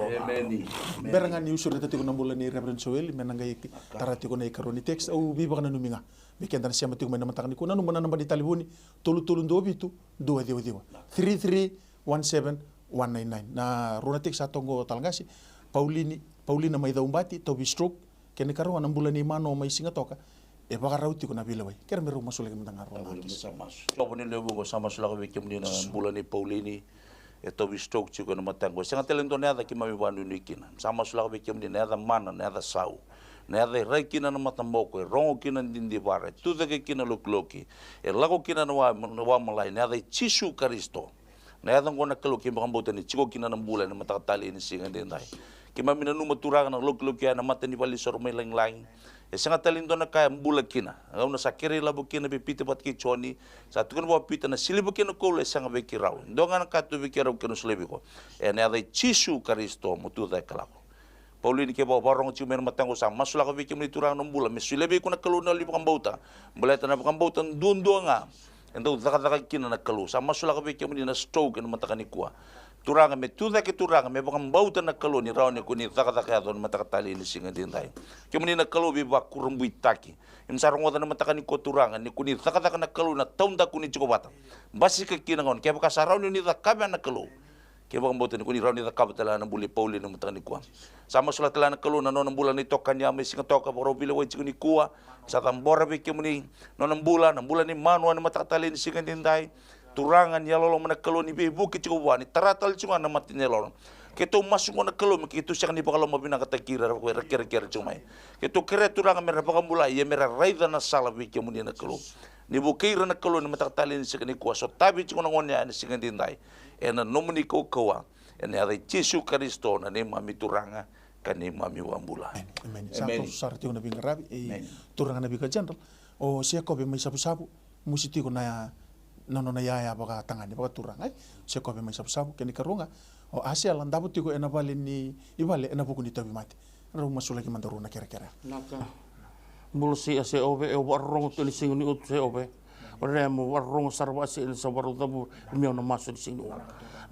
beranga ni usur tati ko nambulan ni reverend Joel menangai tarati ko na ikaroni text au biba kana numinga weekend na siya matigo may namatang ni ko nanu mana namba di talibuni tulutulun do bitu dua 3317199 na runatik sa tongo talangasi Paulina may daumbati to be stroke kene karuan ang bulan ni mano may singatoka e baka rauti ko na bilaway kaya meron masulig ang rona Lobo ni lebo ko sama sila ka weekend ni na bulan ni Paulini to be stroke chiko na matang ko sanga talento na ki mami wanu ni kina sama sila ka weekend ni na mana na sau na rai kina na matamoko rongo kina dindi bare tu de kina lokloki lago kina na wa malai na chisu Kristo na ngona kaloki mbambo ni chiko kina na bulan na matakatali ni singa dindai kima mina numa turanga na lokloki na matani bali sor may lang sanga talento na kaya mbula kina ngaw na sakiri labo kina bipite pat ki choni sa tukun wa pita na silibo kina ko le sanga bekiraw ndonga na katu bekiraw kina slebi ko na chisu Kristo mutu da kalako Paulini ke bawa barong ciumen matango sama masula ka bikin ni turang ng bulan mesulebe ko nakaluna li pakambauta baleta na pakambauta dundo nga endo zaka kina nakalu sama masula ka bikin ni na stroke na matakani kuwa turang me tuda ke turang me pakambauta nakalu ni raw ni ko ni zaka don matakatali ni singa din tay kemuni nakalu bi ba kurumbuitaki im sarong wada na matakani ko turangan ni kuni zaka nakalu na taunda kuni chukobata basi ka kinangon ke baka saraw ni zakabe nakalu kaya bang boten kuni raw ni takabtala na buli Pauli na matang ni kuwa sama sulat tala na kalu na non bulan ni tokan niya may singa toka baro bila way ni kuwa sa tambora bi kemuni non bulan ni manwa na matakatali ni singa dinday turangan ya lolo na kalu ni Vuki chikuwa ni taratal chunga na matin ya lolo keto masuk na kalu kito siya ni bakalo mabina katakira kira chumay keto kire turangan mera pakambula ya mera raida na sala bi kemuni na kalu ni Vuki na kalu na matakatali ni singa ni kuwa so tabi chunga ngonya ni singa dinday ena nomini ko kawa ena ada Yesu Kristo na ni mami turanga kani mami wambula amen santo sarti una bingarabi turanga na Vicar general o sia ko be mai sabu musiti ko na nono na ya baka tangani baka turanga sia ko be mai sabu keni karunga o asia landabu tiko ena bale ni ibale ena buku ni tabi mati ro masula ki mandaruna kera naka bulsi ase obe o warong to ni singuni ut se obe Remo warong sarwasi in sa warudabu miyaw na maso di sinu.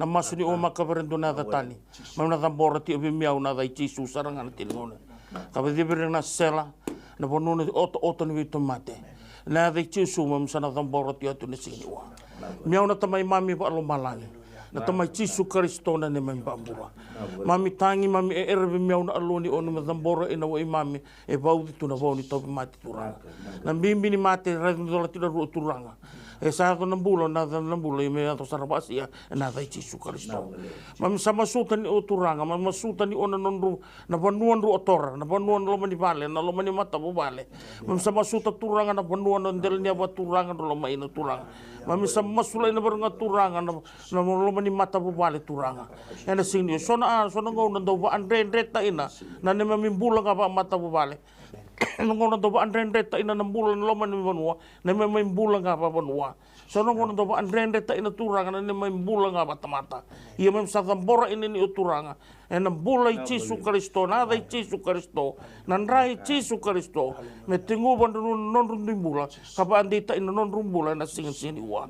Na maso ni uma kabarendo na datani. May na tambora ti obi miyaw na dai chisu sarangan tilingon. Kabe di na sela na bono ni oto ni wito mate. Na dai chisu mam sana tamboro tia tu ne siniwa. Miau na tamai mami pa lo malani. Na tamai chisu Kristo na ne mai bambura. Mami tangi mami e erbe miau na aloni onu me tamboro ina wa mami e bau tu na voni to mati turanga. Na bimbi ni mate redola tira ru turanga. E sa to nambulo na nambulo i me ato sarabasia na dai chisu Kristo. Mami sama suta ni o turanga, mami suta ni ona nonru na banuan ru otora, na banuan lo mani vale, na lo mani mata bo vale. Mami sama suta turanga na banuan no ndel ni aba turanga lo mai no turanga. Mami sama sulai na baranga turanga na lo mani mata bo vale turanga. Ena singni sona ngau na do andre ta ina na ne mami bulang aba mata bo vale. Ngona do andre ta ina na bulan lo mani banua, na mami bulang aba banua. Sono ngona do andre ta ina turanga na ne mami bulang aba tamata. Ia mami sa tambora ini ni turanga. Ena bulai Yesu Kristo, na dai Yesu Kristo, nan rai Yesu Kristo. Me tingu ban non runding bula, kapa andi ta ina non rumbula na sing sini wa.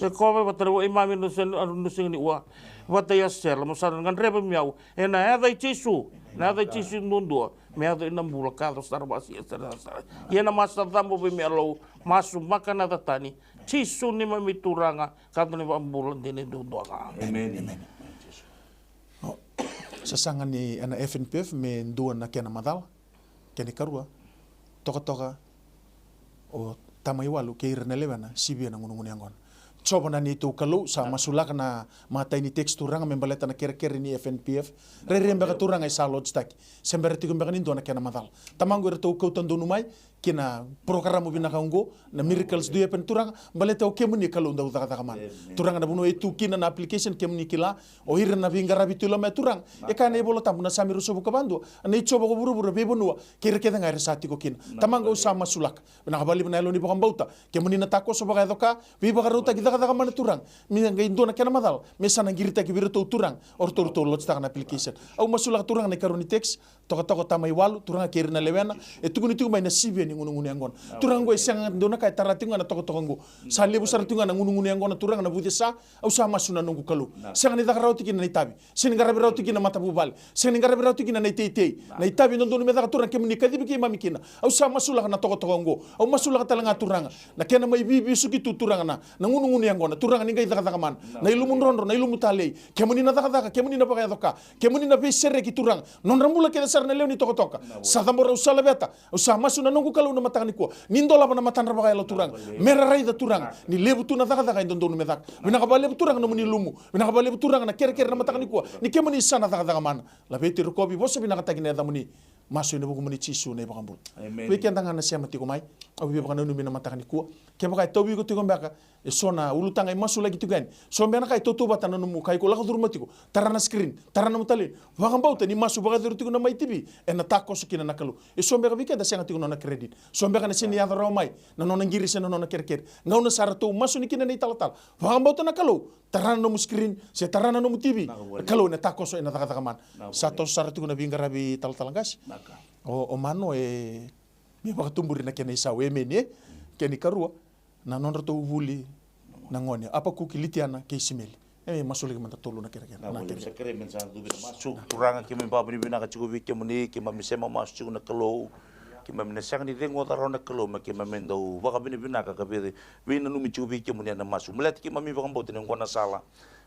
E kowe batare wa imami no sing ni wa. Wata ya sel, mo sa ngan rebe miau. Ena dai Yesu, na dai Yesu nundua. Me ado ina bula ka do sarbasi sara. Ia na masa tambo be me alo, masu makana tatani. Yesu ni mami turanga, kadone wa bula dine do ka. Amen. Sasangan ni ana FNPF me ndua na kena madal kene karua toka o tamai walu ke irna levana sibia na ngununguni angon coba na ni tu kalau sa masulak na mata ini teks turanga membaleta na kere ni FNPF re mbaka turanga isa lodge taki sembere tigo mbaka ni ndua na kena madal tamango re tu kau tandu numai kina programa binaka ungo na miracles do yepen turanga baleta o kemuni kalau nda utaka man turanga na buno itu kina na application kemuni kila o hirna na vinga rabi tula me turang e kana e bolo tamu na samiru sobu kabando na ichoba ko buru be bonua kire keda ngare sati ko kina tamanga usama sulak na bali na loni bakam bauta kemuni na tako so baka doka bi baka ruta kita kata man turang mi nga indo na kena madal me sana girita ki birto turang or to lot sta na application au masulak turang na karoni text toka tamai walu turanga kirna lewena e tuguni tugu mai na sibe ni ngunu angon turang go isang ndona kay taratinga na toko ngo sa lebu saratinga na ngunu angon na turang na buti sa au sa masuna nungu kalu sang ni takarauti kina na itabi sin ngarabi rauti kina mata bubal sin ngarabi rauti kina na itei na itabi ndono me turang kemni kadibi ki mami kina au sa masula na toko ngo au masula talanga turanga na kena mai bibi suki tu turanga na ngunu angon na turanga ninga itaka man na ilumun rondo na ilumu talei kemuni na taka kemuni na baka doka kemuni na besere ki turang non ramula keda sarna leuni toka sa tambora usala beta au sa masuna nungu kalau na matani ko nindo la na matan raba kay turang mera rai da turang ni lebu tu na taka kay dondo medak bina ka bale turang no muni lumu bina ka bale turang na kere na matani ko ni kemuni sana taka man la beti rokobi boso bina ka tagine da muni maso ne buku muni chisu ne bakambul weekend tanga na siama tiko mai au bi bakana no mina matani ko ke baka tobi ko tiko mbaka e sona ulutanga maso lagi tiko gani so mbena kay toto batana no mu kay ko la durmatiko tarana screen tarana mutali bakambauta ni maso baka tiko na MaiTV e na tako sukina nakalu e so mbeka weekend da sianga tiko na credit so mbeka na sini ya mai na nona ngiri sena nona kerker ngau na saratu maso ni kina ni talatal bakambauta nakalu tarana no screen se tarana no TV kalau na tako so ina taka man sato saratu na binga rabi talatal gas o mano e me baka tumburi na kena isa we mene keni karua na non rato vuli na ngone apa ku kilitiana ke simeli e masuli ke manta tolu na kera na kera kere men sa du masuk turanga ke men babri bina ka chiku ke muni ke mami sema masuk na kalo ke mami na sang ni dengo taro na kalo ma ke mami do baka bina ka kabiri bina numi chiku ke muni na masuk melat ke mami baka bote na ngona sala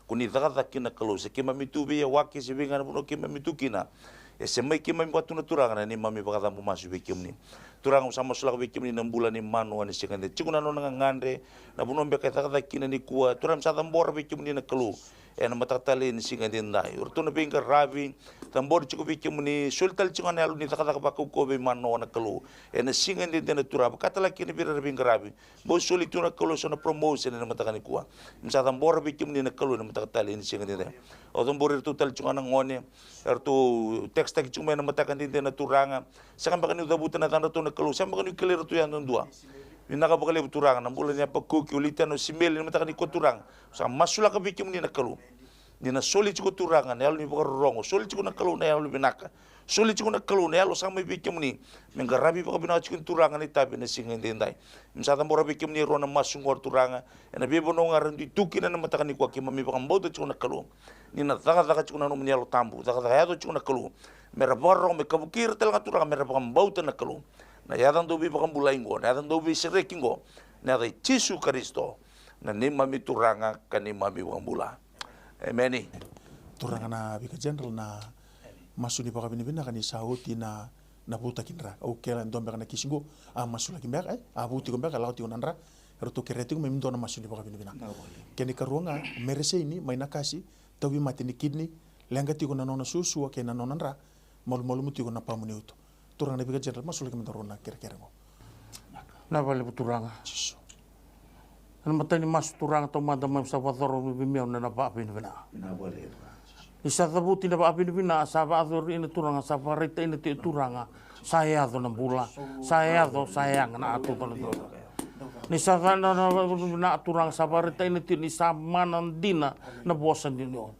kuni daga kina kalo se ke mami tubi ya waki se binga na ke mami tukina e se mai ke mami batu na turanga ni mami baka tampu masuk ke muni turang sama sulak ke muni na bulan ni manu ani se kande chiku na no ngandre na buno be ka daga kina ni kuwa turam sa tambor ke muni na kalo e na matatali ni singa dindai urto na binga rabi tambor chiku ke muni sultal chiku na alu ni daga ba ko be manu na kalo e na singa dindai na turab katala kini bira binga rabi bo suli tuna kalo so na promotion na matakani kuwa msa tambor ke muni na kalo na matatali ni singa dindai o tambor total chiku na ngone ertu text tak chiku na matakani dindai na turanga sa kan bakani udabutan na tanda to na kalo sa bakani clear to yan dua Minaka bakali turang na bulan niya pagkuki ulitan no simel ni matakani ko turang sa masula ka bikim ni nakalu ni na soli chiko turangan na ni bakar rongo soli chiko nakalu na yalu binaka soli chiko nakalu na yalu sama bikim ni mengarabi bakal bina chiko turangan ni tabi na singin dindai misata mora bikim ni rona masungor turanga na bebo no ngaran di tuki na matakani ko ki mami bakam bauta chiko nakalu ni na daga chiko na no mnyalo tambu daga yato chiko nakalu merabaro me kabukir telga turanga merabam bauta nakalu na yadang dobi bakambulay ngo na yadang dobi sereking ngo na yadang Yesu Kristo na ni mami turanga kani mami bakambula. Amen. Turanga na Vicar General na masu ni pakabinibina kani sauti na buta kinra au kela ndombe kana kisingo a masu lagi mbeka a buti mbeka lauti unandra roto kereti ko memindo na masu ni pakabinibina keni karuanga merese ini maina kasi tawi matini kidney lenga ti ko na nona susu ke na nonandra mol muti ko na pamuni uto turanga na Vicar General masu lagi mentorona kere ngo na vale turanga an matani mas turanga to manda mam sa vadoro bimiau na pakabinibina Na boleh. Isa tabuti na paapinipina sa vaadori ina turanga sa varita ina ti turanga saya do na bula saya do sayang na atu pala do ni sa na turanga sa varita ina ti ni sa manandina na bosan din yo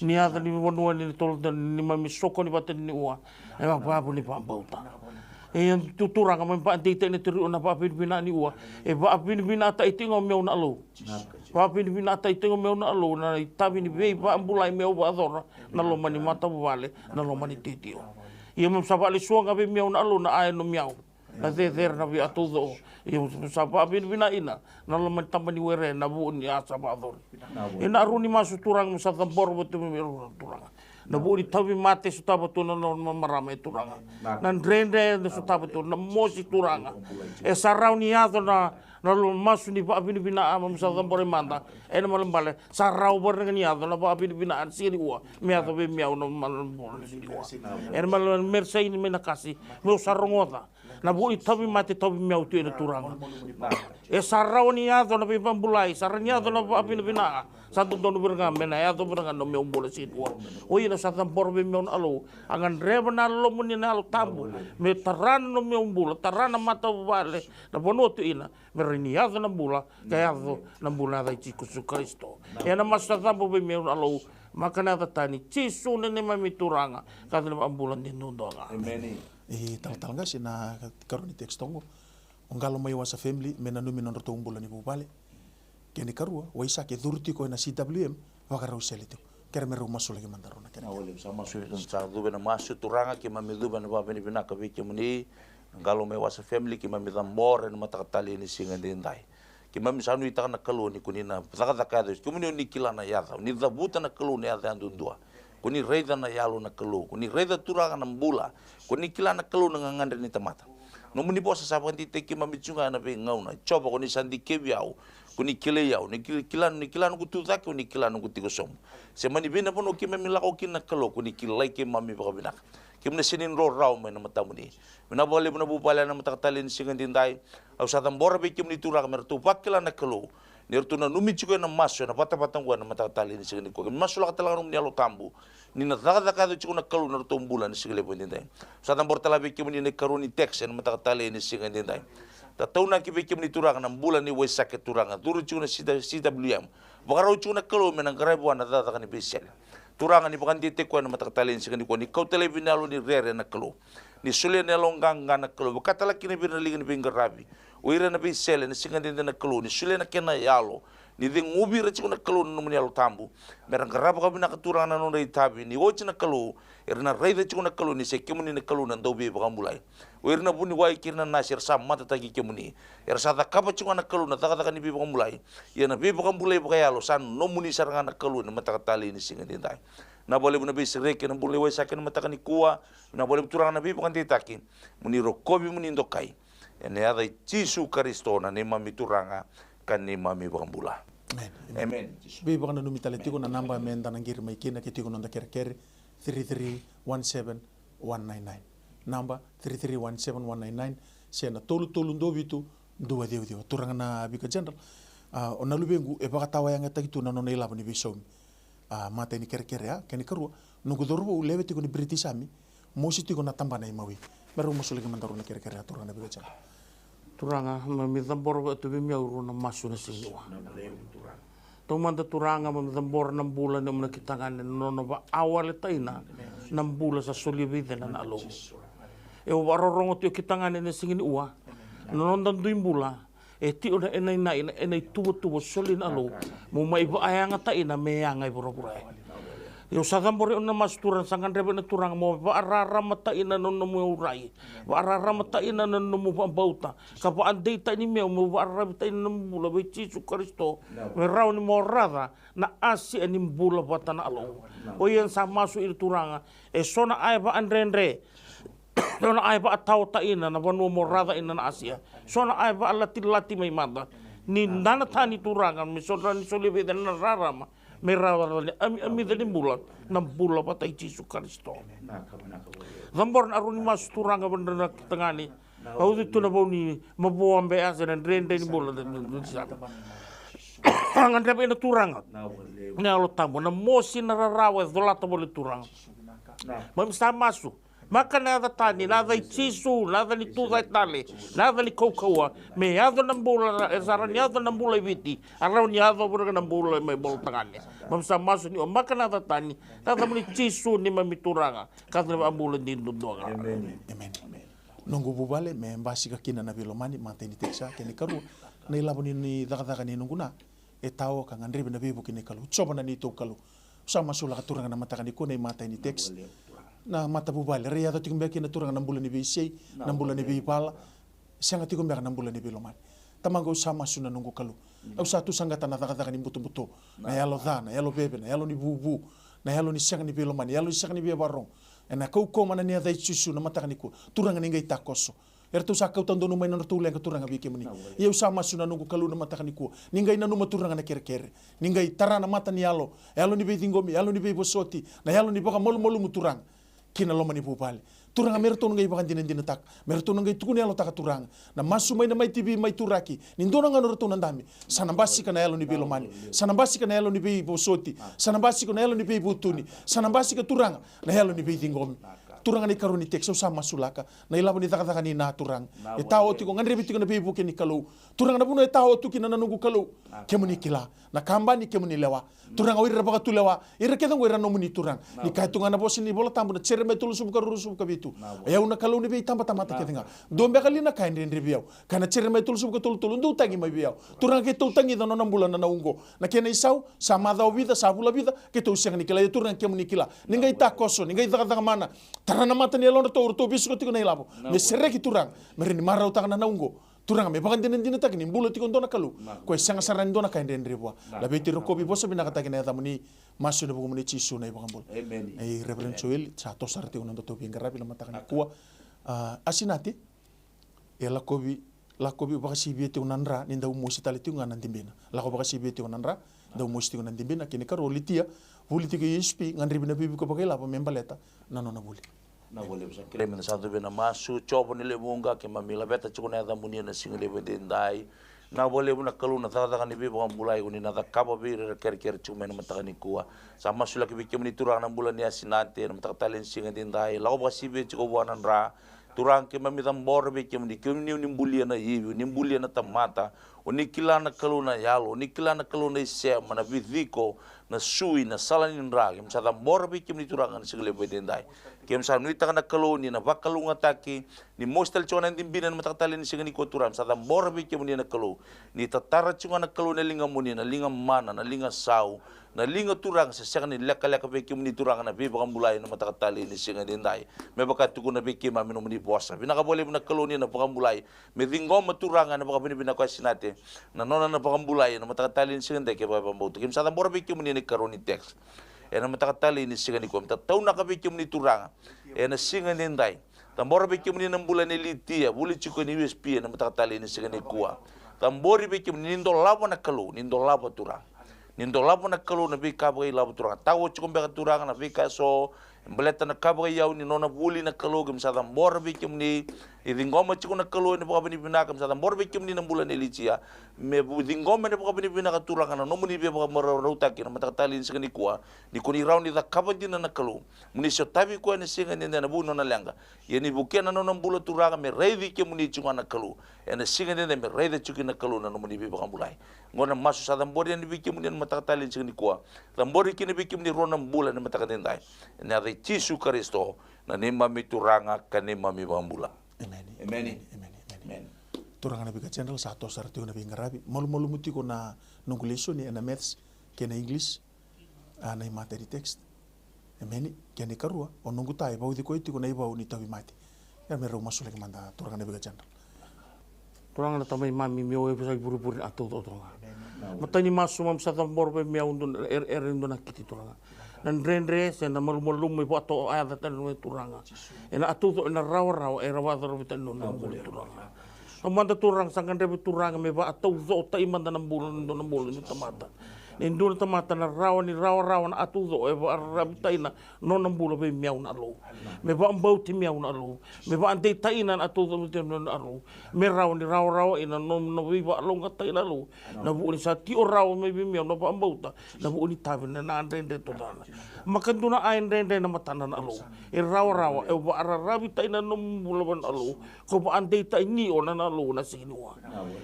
ni ada ni wanua ni tol dan ni mami soko ni baten ni ua e babu ni pambauta e yang turanga mami pa tita ina ti na paapinipina ni ua e paapinipina ta itingo meu na lo Papi ni bina tai tengo meu na alo na tabi ni vei pa ambulai meu ba adora na lo mani mata vale na lo mani titio. Ia mem sapa le suanga be meu na alo na ai no miau. Na der na vi atudo. Ia sapa be bina ina na lo mani tambani were na bu ni asa ba ador. Ina runi masu turang musa tambor betu turang. Na bu ni tabi mate su tabato na no marame turanga. Na drende na su tabato na mosi turanga. E sarau ni ato na lo masu ni pa bini bina ama musa tambore manda ena malembale sarau bor dengan ya na pa bini bina sini ua me ato be miau no malembole sini ua ena mal mersei ni mena kasi mo sarongota na bu itabi mate tabi miau tu ena turang e sarau ni ato na pe pambulai saranya ato na pa bini bina satu dono berngam mena ato berngam no meu bole sini ua o ina sa tambor be miau alo angan reba na lo muni na alo tabu me taran no meu bula taran mata vale na bono tu ina meriniado na bula kaya na bula dai Yesu Kristo e na masatapo be meu alo makana tani Yesu ne mami turanga kada na ambulan din nundonga Amen. e tal nga sina karoni textongo ongalo mai wasa family mena numi non roto umbulan ni bubale keni karua waisa ke durti ko na CWM wakara uselito kera meru masu lagi mandarona kera Oleh sama sudah sa dube na masu turanga ki mami dube na baba ni bina ka vike muni ngalo me wasa family ki mami tambor na matakatali ni singa dindai ki mami sanu ita na kalu ni kunina taka kado kumuni ni kilana yata ni dabuta na kalu ni yata andundua kuni reida na yalu na kalu kuni reida turanga na mbula kuni kilana kalu na ngandre ni tamata no muni bosa sa panti te ki mami chunga na pe ngauna choba kuni sandi kebiau kuni kile yau ni kilan ku tutak kuni kilan ku tigosom se mani bina pono ki mami lako kina kalo kuni kilai ki mami baka binak kim na sinin ro raw me na matamuni na bole na bupala na mataktalin singan dindai au sa tambora be kim ni turak mer tu pakila na kalo nirtu na numi chuko na maso na patapatang wa na mataktalin singan ko maso la katalang rum ni alo tambu ni na daga chuko na kalo na to bulan sigale po dindai sa tambor talabi kim ni karuni text na mataktalin singan dindai tatau na ki be kim ni turak na bulan ni wesa ke turanga turu chuko na CWM bakaro chuko na kalo me na garaibuan na daga ni besel turanga ni pakan tite ko na mataktalin sigani ko ni kau telebinalo ni rere na kalo ni sule na longgang na kalo bakatala kini binali ni bingarabi uira na bisele ni sigani na kalo ni sule na kena yalo ni ding ubi ra na kalo no ni yalo tambu merang garaba ka bina turanga no rei tabi ni ochi na kalo irna rei na kalo ni se kimuni na kalo na dobi bakambulai uira na buni wai kirna nasir sam mata tagi kimuni ir sa ta kapa na kalo na taka ni bakambulai ya na bakambulai bakayalo san no muni saranga na kalo na matakatali ni sigani dai na boleh muna bisa reke na boleh wai sakin matakani kuwa na boleh turang na bi bukan titakin muni rokobi muni ndokai ene ada Yesu Kristo na ni mami turanga kan ni mami bakambula amen be bakana numi taletiko na namba menda na ngir mai kina kitiko nonda kere 3317199 namba 3317199 sena tolu ndo bitu ndo dio turanga na Vicar General ona lubengu e bakatawa yang takitu na nona ila ni bisom mata ini kere ya keni karua nungu doru lewe tiko ni British Army mosi tiko na tambana imawi baru mosu lagi mantaru na kere turanga na Vicar General turanga mami tambor tu be miau na masu na sinua to manda turanga mami tambor na bulan na kitangan no ba awal taina na bulan sa solibide na alo e o barorongo tu kitangan na singin ua no ndan duim bula e ti ona enai tubo solin alo mo mai ba ayanga taina me yangai pura-pura Yo sa tambore ona masturan sangan rebe na turang mo ba arara mata ina no mo urai ba arara mata ina no mo bauta ka pa andei ta ni me mo ba arara mata ina mo bula be Jesu Kristo me rau ni mo rada na asi ani bula batana alo o yen sa masu ir turanga e sona ai ba andrenre sona ai ba tau ta ina na vanu mo rada ina na asia sona ai ba lati mai mata ni nana tani turanga me sona ni soleve na rarama merawal ami dali bulan nam bula patay Jesu Kristo. Gambor na aruni mas turanga benda na tengani. Au itu na bau ni mabuam be asa dan rende ni bulan dan angan dapat na turanga. Ni alo tamu na mosi na rarawa dolata boleh turang. Mamsa masuk. Maka nada tani, nada Jesu, nada ni tu dai tale, nada ni kaukaua. Me ado nambula, esara ni ado nambula viti, arau ni ado burga nambula me bol tangane. Mamsa masuk ni, maka nada tani, nada muli Jesu ni mamituranga, kata ambula ni doanga. Amen. Nunggu bubale me mbasi ka kina na bilomani manteni teksa kini karu na ilaboni ni daga ni nunguna e tao ka ngandri na bibu kini kalu coba na ni to kalu sama sula katuranga na mata kani ko na manteni teks na mata bubale ria to tikumbe kina turanga na mbula ni bisei na mbula ni bipala sanga tikumbe na mbula ni bilomani tamago sama suna nunggu kalu au satu sangata na daga ni butu na yalo dana yalo bebe na yalo ni bubu na yalo ni sanga ni bilomani yalo ni sanga ni bibarong ena kau mana ni adai susu na mata kani ko turanga ni ngai takoso ertu sa kau tandono mai na tule ka turanga bike muni ia sama suna nunggu kalu na mata kani ko ningai na numa turanga na kere ningai tarana mata ni yalo ni be dingomi yalo ni be bosoti na yalo ni baka molu muturang kina loma ni bubale turanga merto ngai bakan dinen tak merto ngai tukuni yalo taka turanga na masu mai na MaiTV mai turaki ni ndona ngano roto nandami sanambasi kana yalo ni be lomani sanambasi kana yalo ni be bosoti sanambasi kana yalo ni be butuni sanambasi ka turanga na yalo ni be dingomi turanga ni karuni tekso sama sulaka na ilabo ni taka ni na turang e tao tiko ngandre bitiko na be buke ni kalau turanga na buno e tao tukina na nungu kalau kemuni kila na kambani kemuni lewa turanga wira baka tulewa ira ketang wira no muni turang ni kaitunga na bosi ni bola tambu na cere me tulu subuka rusu ka bitu ya una kalau ni be tamba tamata ketinga dombe kali na kain den ribiau kana cere me tulu subuka tulu ndu tangi mai biau turanga ke tu tangi no na mbula na ungo na kena isau sama da vida sabula vida ke tu siang ni kila turanga kemuni kila ningai takoso ningai daga mana tarana mata ni alon to urto bisu ko na ilabo me sere ki turang merini marau tanga na ungo turanga me bakan dinen tak ni mbula tikon dona kalu ko sanga saran dona kain den ribwa la be tiro ko bi boso bina kata kena tamuni masu de bugumuni chisu na ibang bol ai reverend Joel sa to sarti unan to pinga rabi na mata kan kuwa asinati e la kobi baka sibi te unanra ninda umusi taliti nganan timbena la ko baka sibi te unanra da umusi te unan timbena kini karo litia politika ISP ngan ribi na bibi ko bakela pa membaleta nanona buli na boleh bisa kirim na satu bena masu coba ni lebunga ke mamila beta cukup na munia na single bedendai na boleh buna kalu na tata kan ibi bukan bulai uni na takapa bir ker cuma na mata kan kuah sama sulah kebikin ni turang na bulan ni asinante na mata talent single bedendai lau basi be cukup buanan ra turang ke mamita mbor bikin ni kini ni bulia na ibu ni bulia na tamata uni kila na kalu na yalo uni kila na kalu na isya mana vidiko na sui na salanin ra kem sa tambor bikin ni turang na single bedendai kem sa nuita kana kaloni na bakalunga taki ni mostel chona ndimbina na matakatali ni sigani ko turam sa tambor bikin ni na kalu ni tatara chunga na kalu na linga muni na linga mana na linga sau na linga turang sa sigani leka bikin ni turang na biba kamulay na matakatali ni sigani ndai me baka tuku na bikin mamino muni puasa binaka boleh na kaloni na bakamulay me ringo maturanga na baka binibina ko sinate na nona na bakamulay na matakatali ni sigani ke baba mboto kem sa tambor bikin ni karoni text ena matakatali ni sigani ko tau na kabikim ni turanga ena sigani ndai tambor bikim ni nambulan ni litia buli chiko ni USP na matakatali ni sigani kuwa tambori bikim ni ndo labo na kalu ni ndo labo turang ni ndo labo na kalu na bika bagai labo turang tawo chiko mbeka turang na bika so mbeleta na kabagai yau ni nona buli na kalu gem sa tambor bikim ni idingoma chiko na kalu ni baka binibina gem sa tambor bikim ni nambulan ni litia me budingoma ni baka binibina ka turang na nomuni be baka mararutaki na matakatali ni sigani kuwa ni kuni round ni kabadina na kalu muni so tabi ko ni sigani na buno na langa ye ni bukena no nambulo turanga me reidi ke muni chunga na kalu ena sigani me reidi chuki na kalu na nomuni be baka bulai ngona masu sa tambor ni biki muni matakatali ni sigani kuwa tambor ki ni biki muni ronam bula ni matakatendai na de Jesu Kristo na ni mami turanga kani mami bambula amen turanga nabi ka channel sa to sarti na bi ngarabi malu muti ko na nungulesyo ni na maths ke na English na mata di text meni kene karua o nungu tai bau di ko iti ko nei bau ni tawi mati ya me ro masule ke manda turanga ne biga general Turanga na tamay mami mio e pasay puri-puri ato to turanga. Matani masu mam sa tambor pe mia undun undun nakiti turanga. Nan rendre se na malum me ato ayat tan no turanga. Ena ato to na raw e rawa ro bitan no turanga. Amanda turang sangan re turanga me ba ato zo ta imanda nam bulan no ni tamata. Indun tamata na raw na ato zo e ba rabitaina no nam bulan pe mia na lo. Me ba ambau ti mia na lo. Me ba ande tainan ato zo no na lo. Me raw ina no viva longa taina lo. Na bu ni sa ti o raw me bi mia no ba ambau ta. Na bu ni tabe na rendre to dana. Makanduna ain rendre na matana na lo. E raw e ba rabitaina no bulan alo. Ko ba ande taini o na lo na sinua.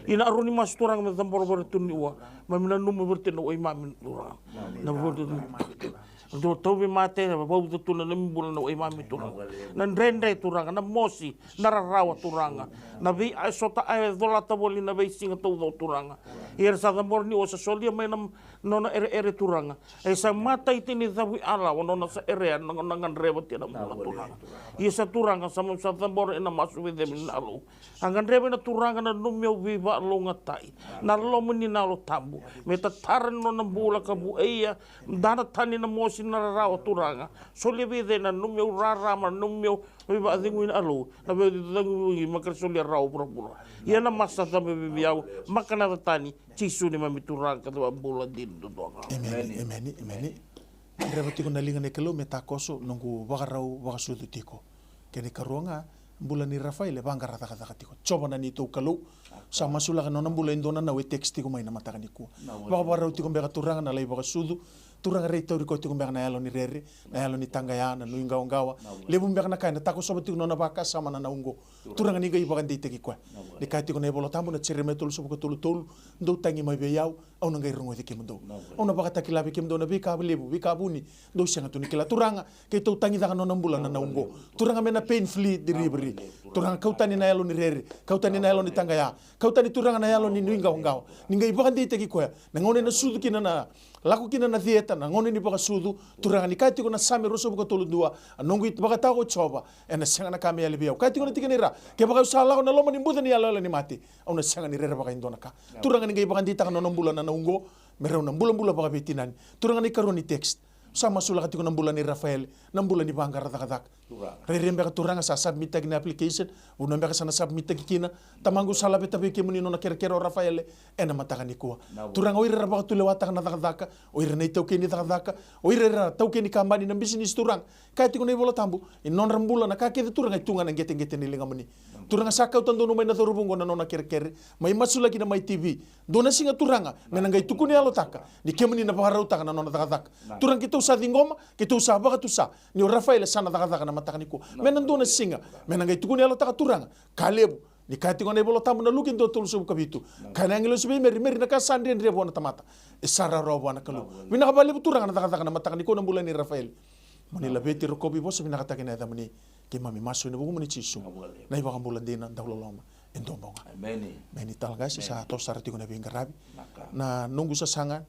Ina aruni mas turang me tambor bertuni wa. Mamina numu berteno oi mamin turang. Na bodo do tobi mate na bodo tuna nembul na oi mamin turang. Nan rendre turang na mosi na rawa turanga. Na vi sota ai dola taboli na vi singa to turanga. Ir sa tambor ni o sa solia mai nam nona ere turanga. E sa mata itini zawi ala o nona sa ere nangan reba tina mula turanga. Ia sa turanga sa sa tambor ina masu vi dem nalu. Angan reba na turanga na numyo viva longa tai. Na lomo ni nalo tambu. Me taran no na bula ka bu eia. Dana tani na mosi na rawa turanga. Solia vide na numyo rarama numyo viva adinguin alu. Na vide danguin makar solia rawa pura-pura. Ia na masa tambe bibiau. Makana tani tisu ni mami turanga ka bula din do doanga. Emeni. Reba tiko na linga ne kelo me takoso nungu wakarau wakasudu tiko. Kene karuanga bula ni Rafael banga rata tiko. Coba na ni to kalau sama sula ka nona bula indona na we text tiko mai na mataka ni ku. Wakarau tiko mbeka turanga na lai wakasudu. Turanga rei tau riko tiko mbeka na yalo ni rere, na yalo ni tangaya, na nui ngawa. Lebu mbeka na kai na tako soba tiko nona baka sama na naungo. Turanga ni gai bakan dei teki kwa. Ni kai tiko na ebolo tambu na tsere metolo soba ka tolu. Ndo tangi mai beyau, au na ngai rungo teki mendo. Au na baka taki labi kemdo na bika lebu, bika buni. Ndo sianga tu ni kila turanga, kei tau tangi daka nona mbula na naungo. Turanga mena painfully delivery. Turanga kautani na yalo ni rere, kautani na yalo ni tangaya. Kautani turanga na yalo ni nui ngawa. Ni ngai bakan dei teki kwa. Na ngone na sudu kina na laku kina na dieta na ngone ni baka sudu turanga ni kai tiko na same roso baka tolu dua nongu it baka tago choba ena sanga na kame ya lebiau kai tiko na tikanira ke baka usala na loma ni mbuda ni ala ni mati au na sanga ni rere baka indona ka turanga ni ngai baka dita na nombula na naungo merau na mbula baka betinan turanga ni karoni text sama sula katiko na mbula ni Rafael na mbula ni banga rata rere mbeka turanga sa submit tagi na application una mbeka sana submit tagi kina tamangu sala beta be kemuni no na kero Rafael ena mataka ni kuwa turanga oire baka tule wataka na daka oire nei tau keni daka oire tau keni kambani na business turang kai tiko nei bola tambu in non rambula na ka ke turanga itunga na gete ni linga mani turanga saka utando no mai na torubungo na nona kere mai masula kina MaiTV dona singa turanga mena ngai tukuni alo taka ni kemuni na baka utaka na nona daka turang kita usa dingoma kita usa baka tusa ni Rafael sana daka na mataka ni kuwa mena ndona singa mena ngai tukuni alo taka turanga kalebu ni kati ko na bolo tamu na lukin do tulu subu kabitu kana ngilo sibe meri na kasandi ndre bona tamata isara ro bona kalu mina ka bali turanga na taka na mataka ni ko na bulan ni Rafael mani la beti ro kobi boso mina ka na damani ke mami maso ni bugu mani chisu na iba ka bulan dina ndawlo loma endombonga meni talaga sa to sara tiko na bingarabi na nungu sa sanga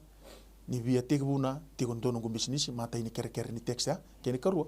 ni via teguna tiko ndo nungu bisnis mata ini kere ni text ya kene karua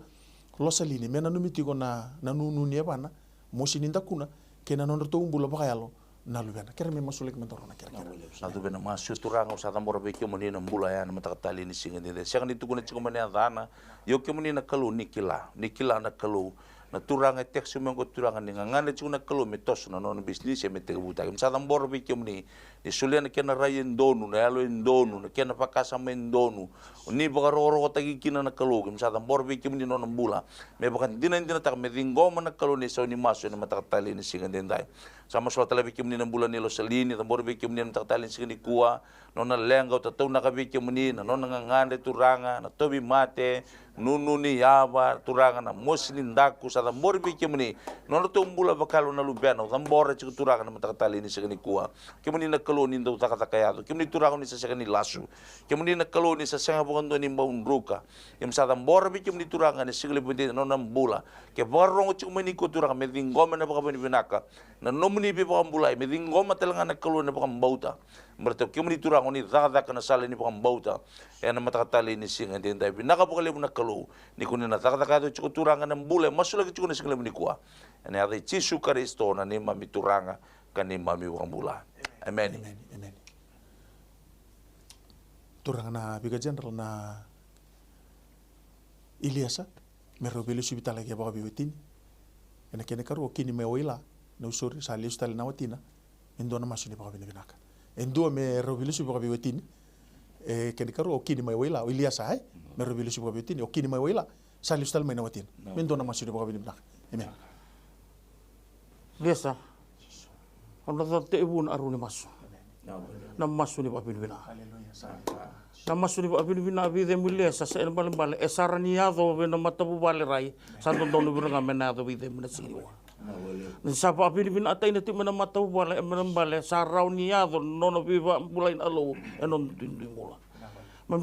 losalini mena numi tiko na nunu ni bana mosi ninda kuna kena non to umbula bakayalo nalubena kere me masulek mentorona kere satu bena masu turanga sa tambor be ke moni na mbula ya na matakatali ni singa de siang ni tukuna chiko mani adana yo ke moni na kalu nikila na kalu na turanga teksu mengo turanga ni ngane chuna kalu metos na non business e mete buta sa tambor be ke moni ni suliana kena rayen donu na yalo indonu na kena pakasa mendonu ni bagaroro tagi kina na kalu sa tambor be ke moni non mbula me bakan dinan tak me dingoma na kalu ni so ni masu na matakatali ni singa dendai sama soal television ni bulan ni lo selini tambor bikin ni taktalin sini kuah nona lenggau tatau nak bikin ni nona ngangande turanga na tobi mate nunu ni yaba turanga na muslim daku sa tambor bikin ni nona tumbula bakalo na lubiano tambor cik turanga na taktalin sini kuah kemudian nak kalau ni do takayado kim ni turang ni sa ni lasu kim ni na kalau ni sa sanga bukan do ni maunruka kim sa tambor bi kim ni turang ni sigli bunti no nambula ke borong cuk meni ko turang me dingoma na baka binaka na nomni bi baka bulai me dingoma telanga na kalau na baka bauta berarti kim ni turang ni zada kana sala ni baka bauta na matakatali ni singa din dai binaka baka lebu na kalau ni kunin na takayado cuk turang na bulai masula cuk ni sigli ni kuah ane ada Yesus Kristo na ni mami turanga kani mami wang bula. Amen. Amen. Amen. Turanga na Vicar General na Iliasa merobelu subita lagi baka biwitin. Ena kene karu kini me oila na usuri sa lius tali na watina endo na masu ni baka binaka. Endo me robelu subita baka biwitin kene karu kini me oila Iliasa hai merobelu subita baka biwitin kini me oila sa lius tali na watina endo na masu ni baka binaka. Amen. Biasa. Kalau tak ibu nak aruni masuk. Nam masuk ni pak bina. Nam masuk ni pak bina bide mulia sa sen bale esarani ado bena matabu bale rai. Santo dono bina menado bide mena siwa. Sa pak bina atai nati mena matabu bale sarau ni ado nono biba bulain alo enon tindu mula.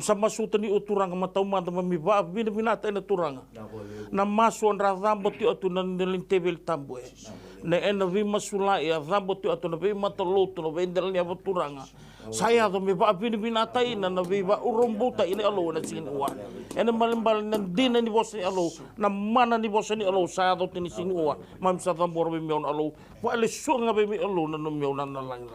Sama sutani uturang matau mata mamiba bina atai na turanga. Nam masuk an radam boti atu nan delin tebel tambu. Na ena vi masula ya zambo tu atu na vi matalotu na vendel ni abaturanga saya to me ba bina tai na vi ba urumbuta ini alo na singin wa ena malimbal na din ni bos ni alo na mana ni bos ni alo saya to tini singin wa mam sa tambor bi meon alo wa le sunga bi alo na no meon na lang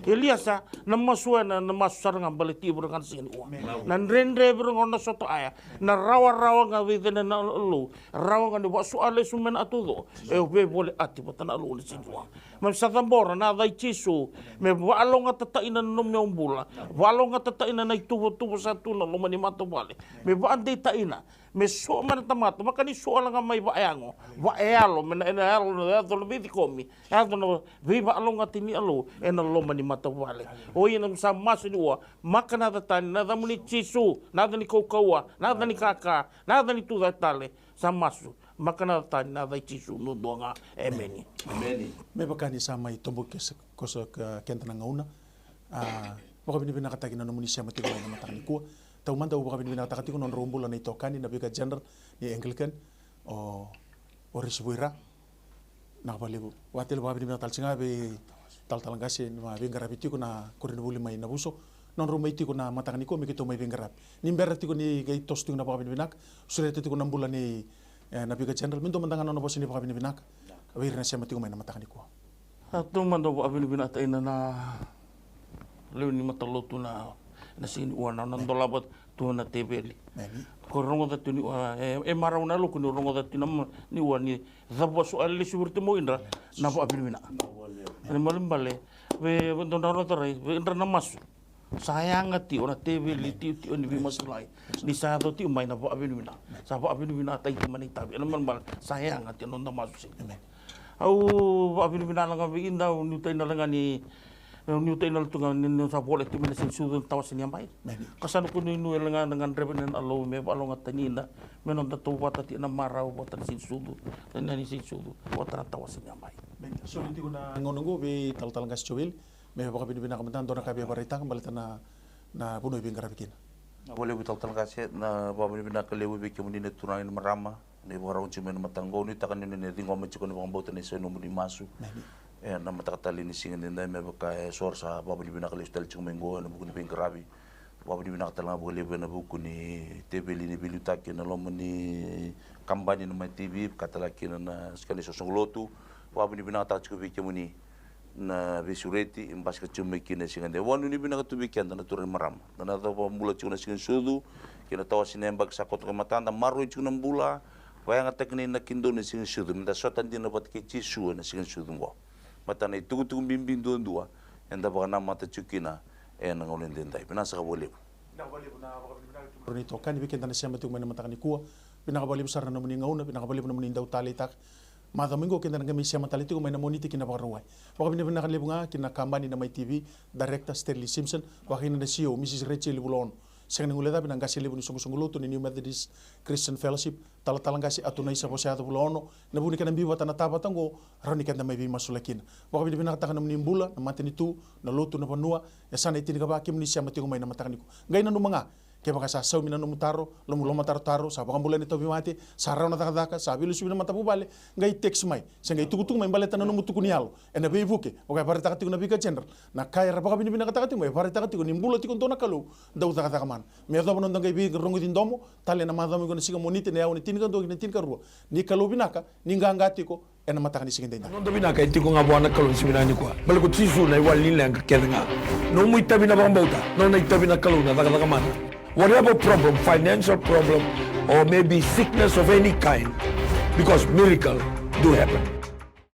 Eliasa na masuana na masar nga baliti bro kan singin wa na rendre bro ngona soto aya na rawa nga vi na alo rawa nga ni wa suale sumen atudo e be bole ati batan alo ni sinwa mam sa tambor na dai chisu me walo nga tatainan no me umbula walo nga tatainan na tubo sa tuna lo mani mato bale me ba ande taina me so man tamato makani so nga may bayango wa elo me na elo na do biti komi elo no viva alo nga tini alo en lo mani mato bale o ina sa masu ni wa makana tatani na damuni chisu na dani kokawa na dani kaka na dani tu tale sa masu makana tani na dai chisu no donga emeni me bakani sa mai tombo ke kosa kenta na ngauna baka binibina kataki na nomuni siya matiko na matang ni kuwa tau manda baka binibina kataki ko non rombula na itokani na Vicar General ni Anglican o Orisi nakapalibu watil baka binibina talsinga be talangasi na bingarapiti ko na kurinubuli may nabuso non rumaiti ko na matang ni kuwa mikito may bingarap nimberati ko ni gay tosting na baka binibinak sureti ko na mbula ni na Vicar General minto mandangan na bosi ni baka binibinak awir na siya matiko may na matang ni kuwa atu manda baka binibina tayo na lew ni matalotu na sini wana nan dolabat tu na tebeli ko rongo da tu ni maraw na lu ko rongo da tinam ni wani zabo so ali suburti mo indra na ba bilbina ani malimbale we don daro tare we indra na masu sayang ati ona tebeli ti oni bi masulai di sa do ti umay na ba bilbina sa ba bilbina tay ti manita ani malimbal sayang ati non na masu au ba bilbina lang bi inda ni tay na lang ni Newton na tunga nino sa bolet ti minasin sudon tawas niya mai. Kasano ko nino nga dengan revenan alo me alo nga tanina menon ta tuwa ta ti na maraw botan sin sudu. Tanani sin sudu botan tawas niya mai. So hindi ko na ngonongo be tal gas chowil me baka binibina kamantan do na kabe barita balita na puno ibing karabikin. Boleh betul kasi na bawa binibina kalewu be kemuni na tunangin marama ni barang cuma matanggo ni takan ni ni ngom chukon bang botan ni seno mudi masu. Na matakatali ni singa ninda me baka sor sa babu ni binakali stel chung mengo na buku ni pingkarabi babu ni binakatala nga buku lebe na buku ni tebeli ni bilutaki na lomo ni kampanye na MaiTV katalaki na sekali sosong lotu babu ni binakatala chukubi kemuni na visureti imbas ka chumeki na singa de wanu ni binakatubi kyan na turin maram na to mula chung na singa sudu kina tawa sinembag sa koto kamatanda maru chung na mbula kaya nga tekni na kindo na singa sudu minta sotan din na bat kay chisu na singa sudu mo mata na tugu bimbing dua enda baka na mata chukina nang ulin din tayo pinasa ka boleh na baka binibina to kan bikin tanah siya matung mana mata ni kuwa pinakabalib sar na muni ngauna pinakabalib na muni daw talitak mata minggo kinta nang kami siya matali tu may namoniti kina baka ruway baka binibina kalib nga kina kampani na MaiTV director Sterling Simpson baka kina na CEO Mrs. Rachel Bulon Seng nang uleda binang kasi libu ni sungu lutu ni New Methodist Christian Fellowship talang kasi atuna isa po siya bulo ono na buni kan biwa tanah tapa tango rani kan mai bi masulakin waka bi binang takan ni mbula na matini tu na lutu na panua ya sana itini ka baki ni siya matigo mai na matakan ko ngai na numanga kaya baka sa saw minano mutaro lomu taro sa baka bulan ito bimati sa raw na takadaka sa bilu subina matapu bale ngai text mai sa ngai tukutung mai baleta na mutuku nialo ena be Vuki okay para takati na Vicar general na kaya ra baka binibina takati mai para takati ni mbula tikon tona kalu daw takataka man me do bonon ngai bi rongo din domo tale na madami ko na siga monite na yaw ni tin kan do ni tin karua ni kalu binaka ni ngangati ko ena matakan ni sigende non dobina kay tiko nga buwana kalon siminani kwa bal ko tisu na iwalin lang kedenga no mu itabi na bambauta no na itabi na kaluna takataka man whatever problem, financial problem, or maybe sickness of any kind, because miracle do happen.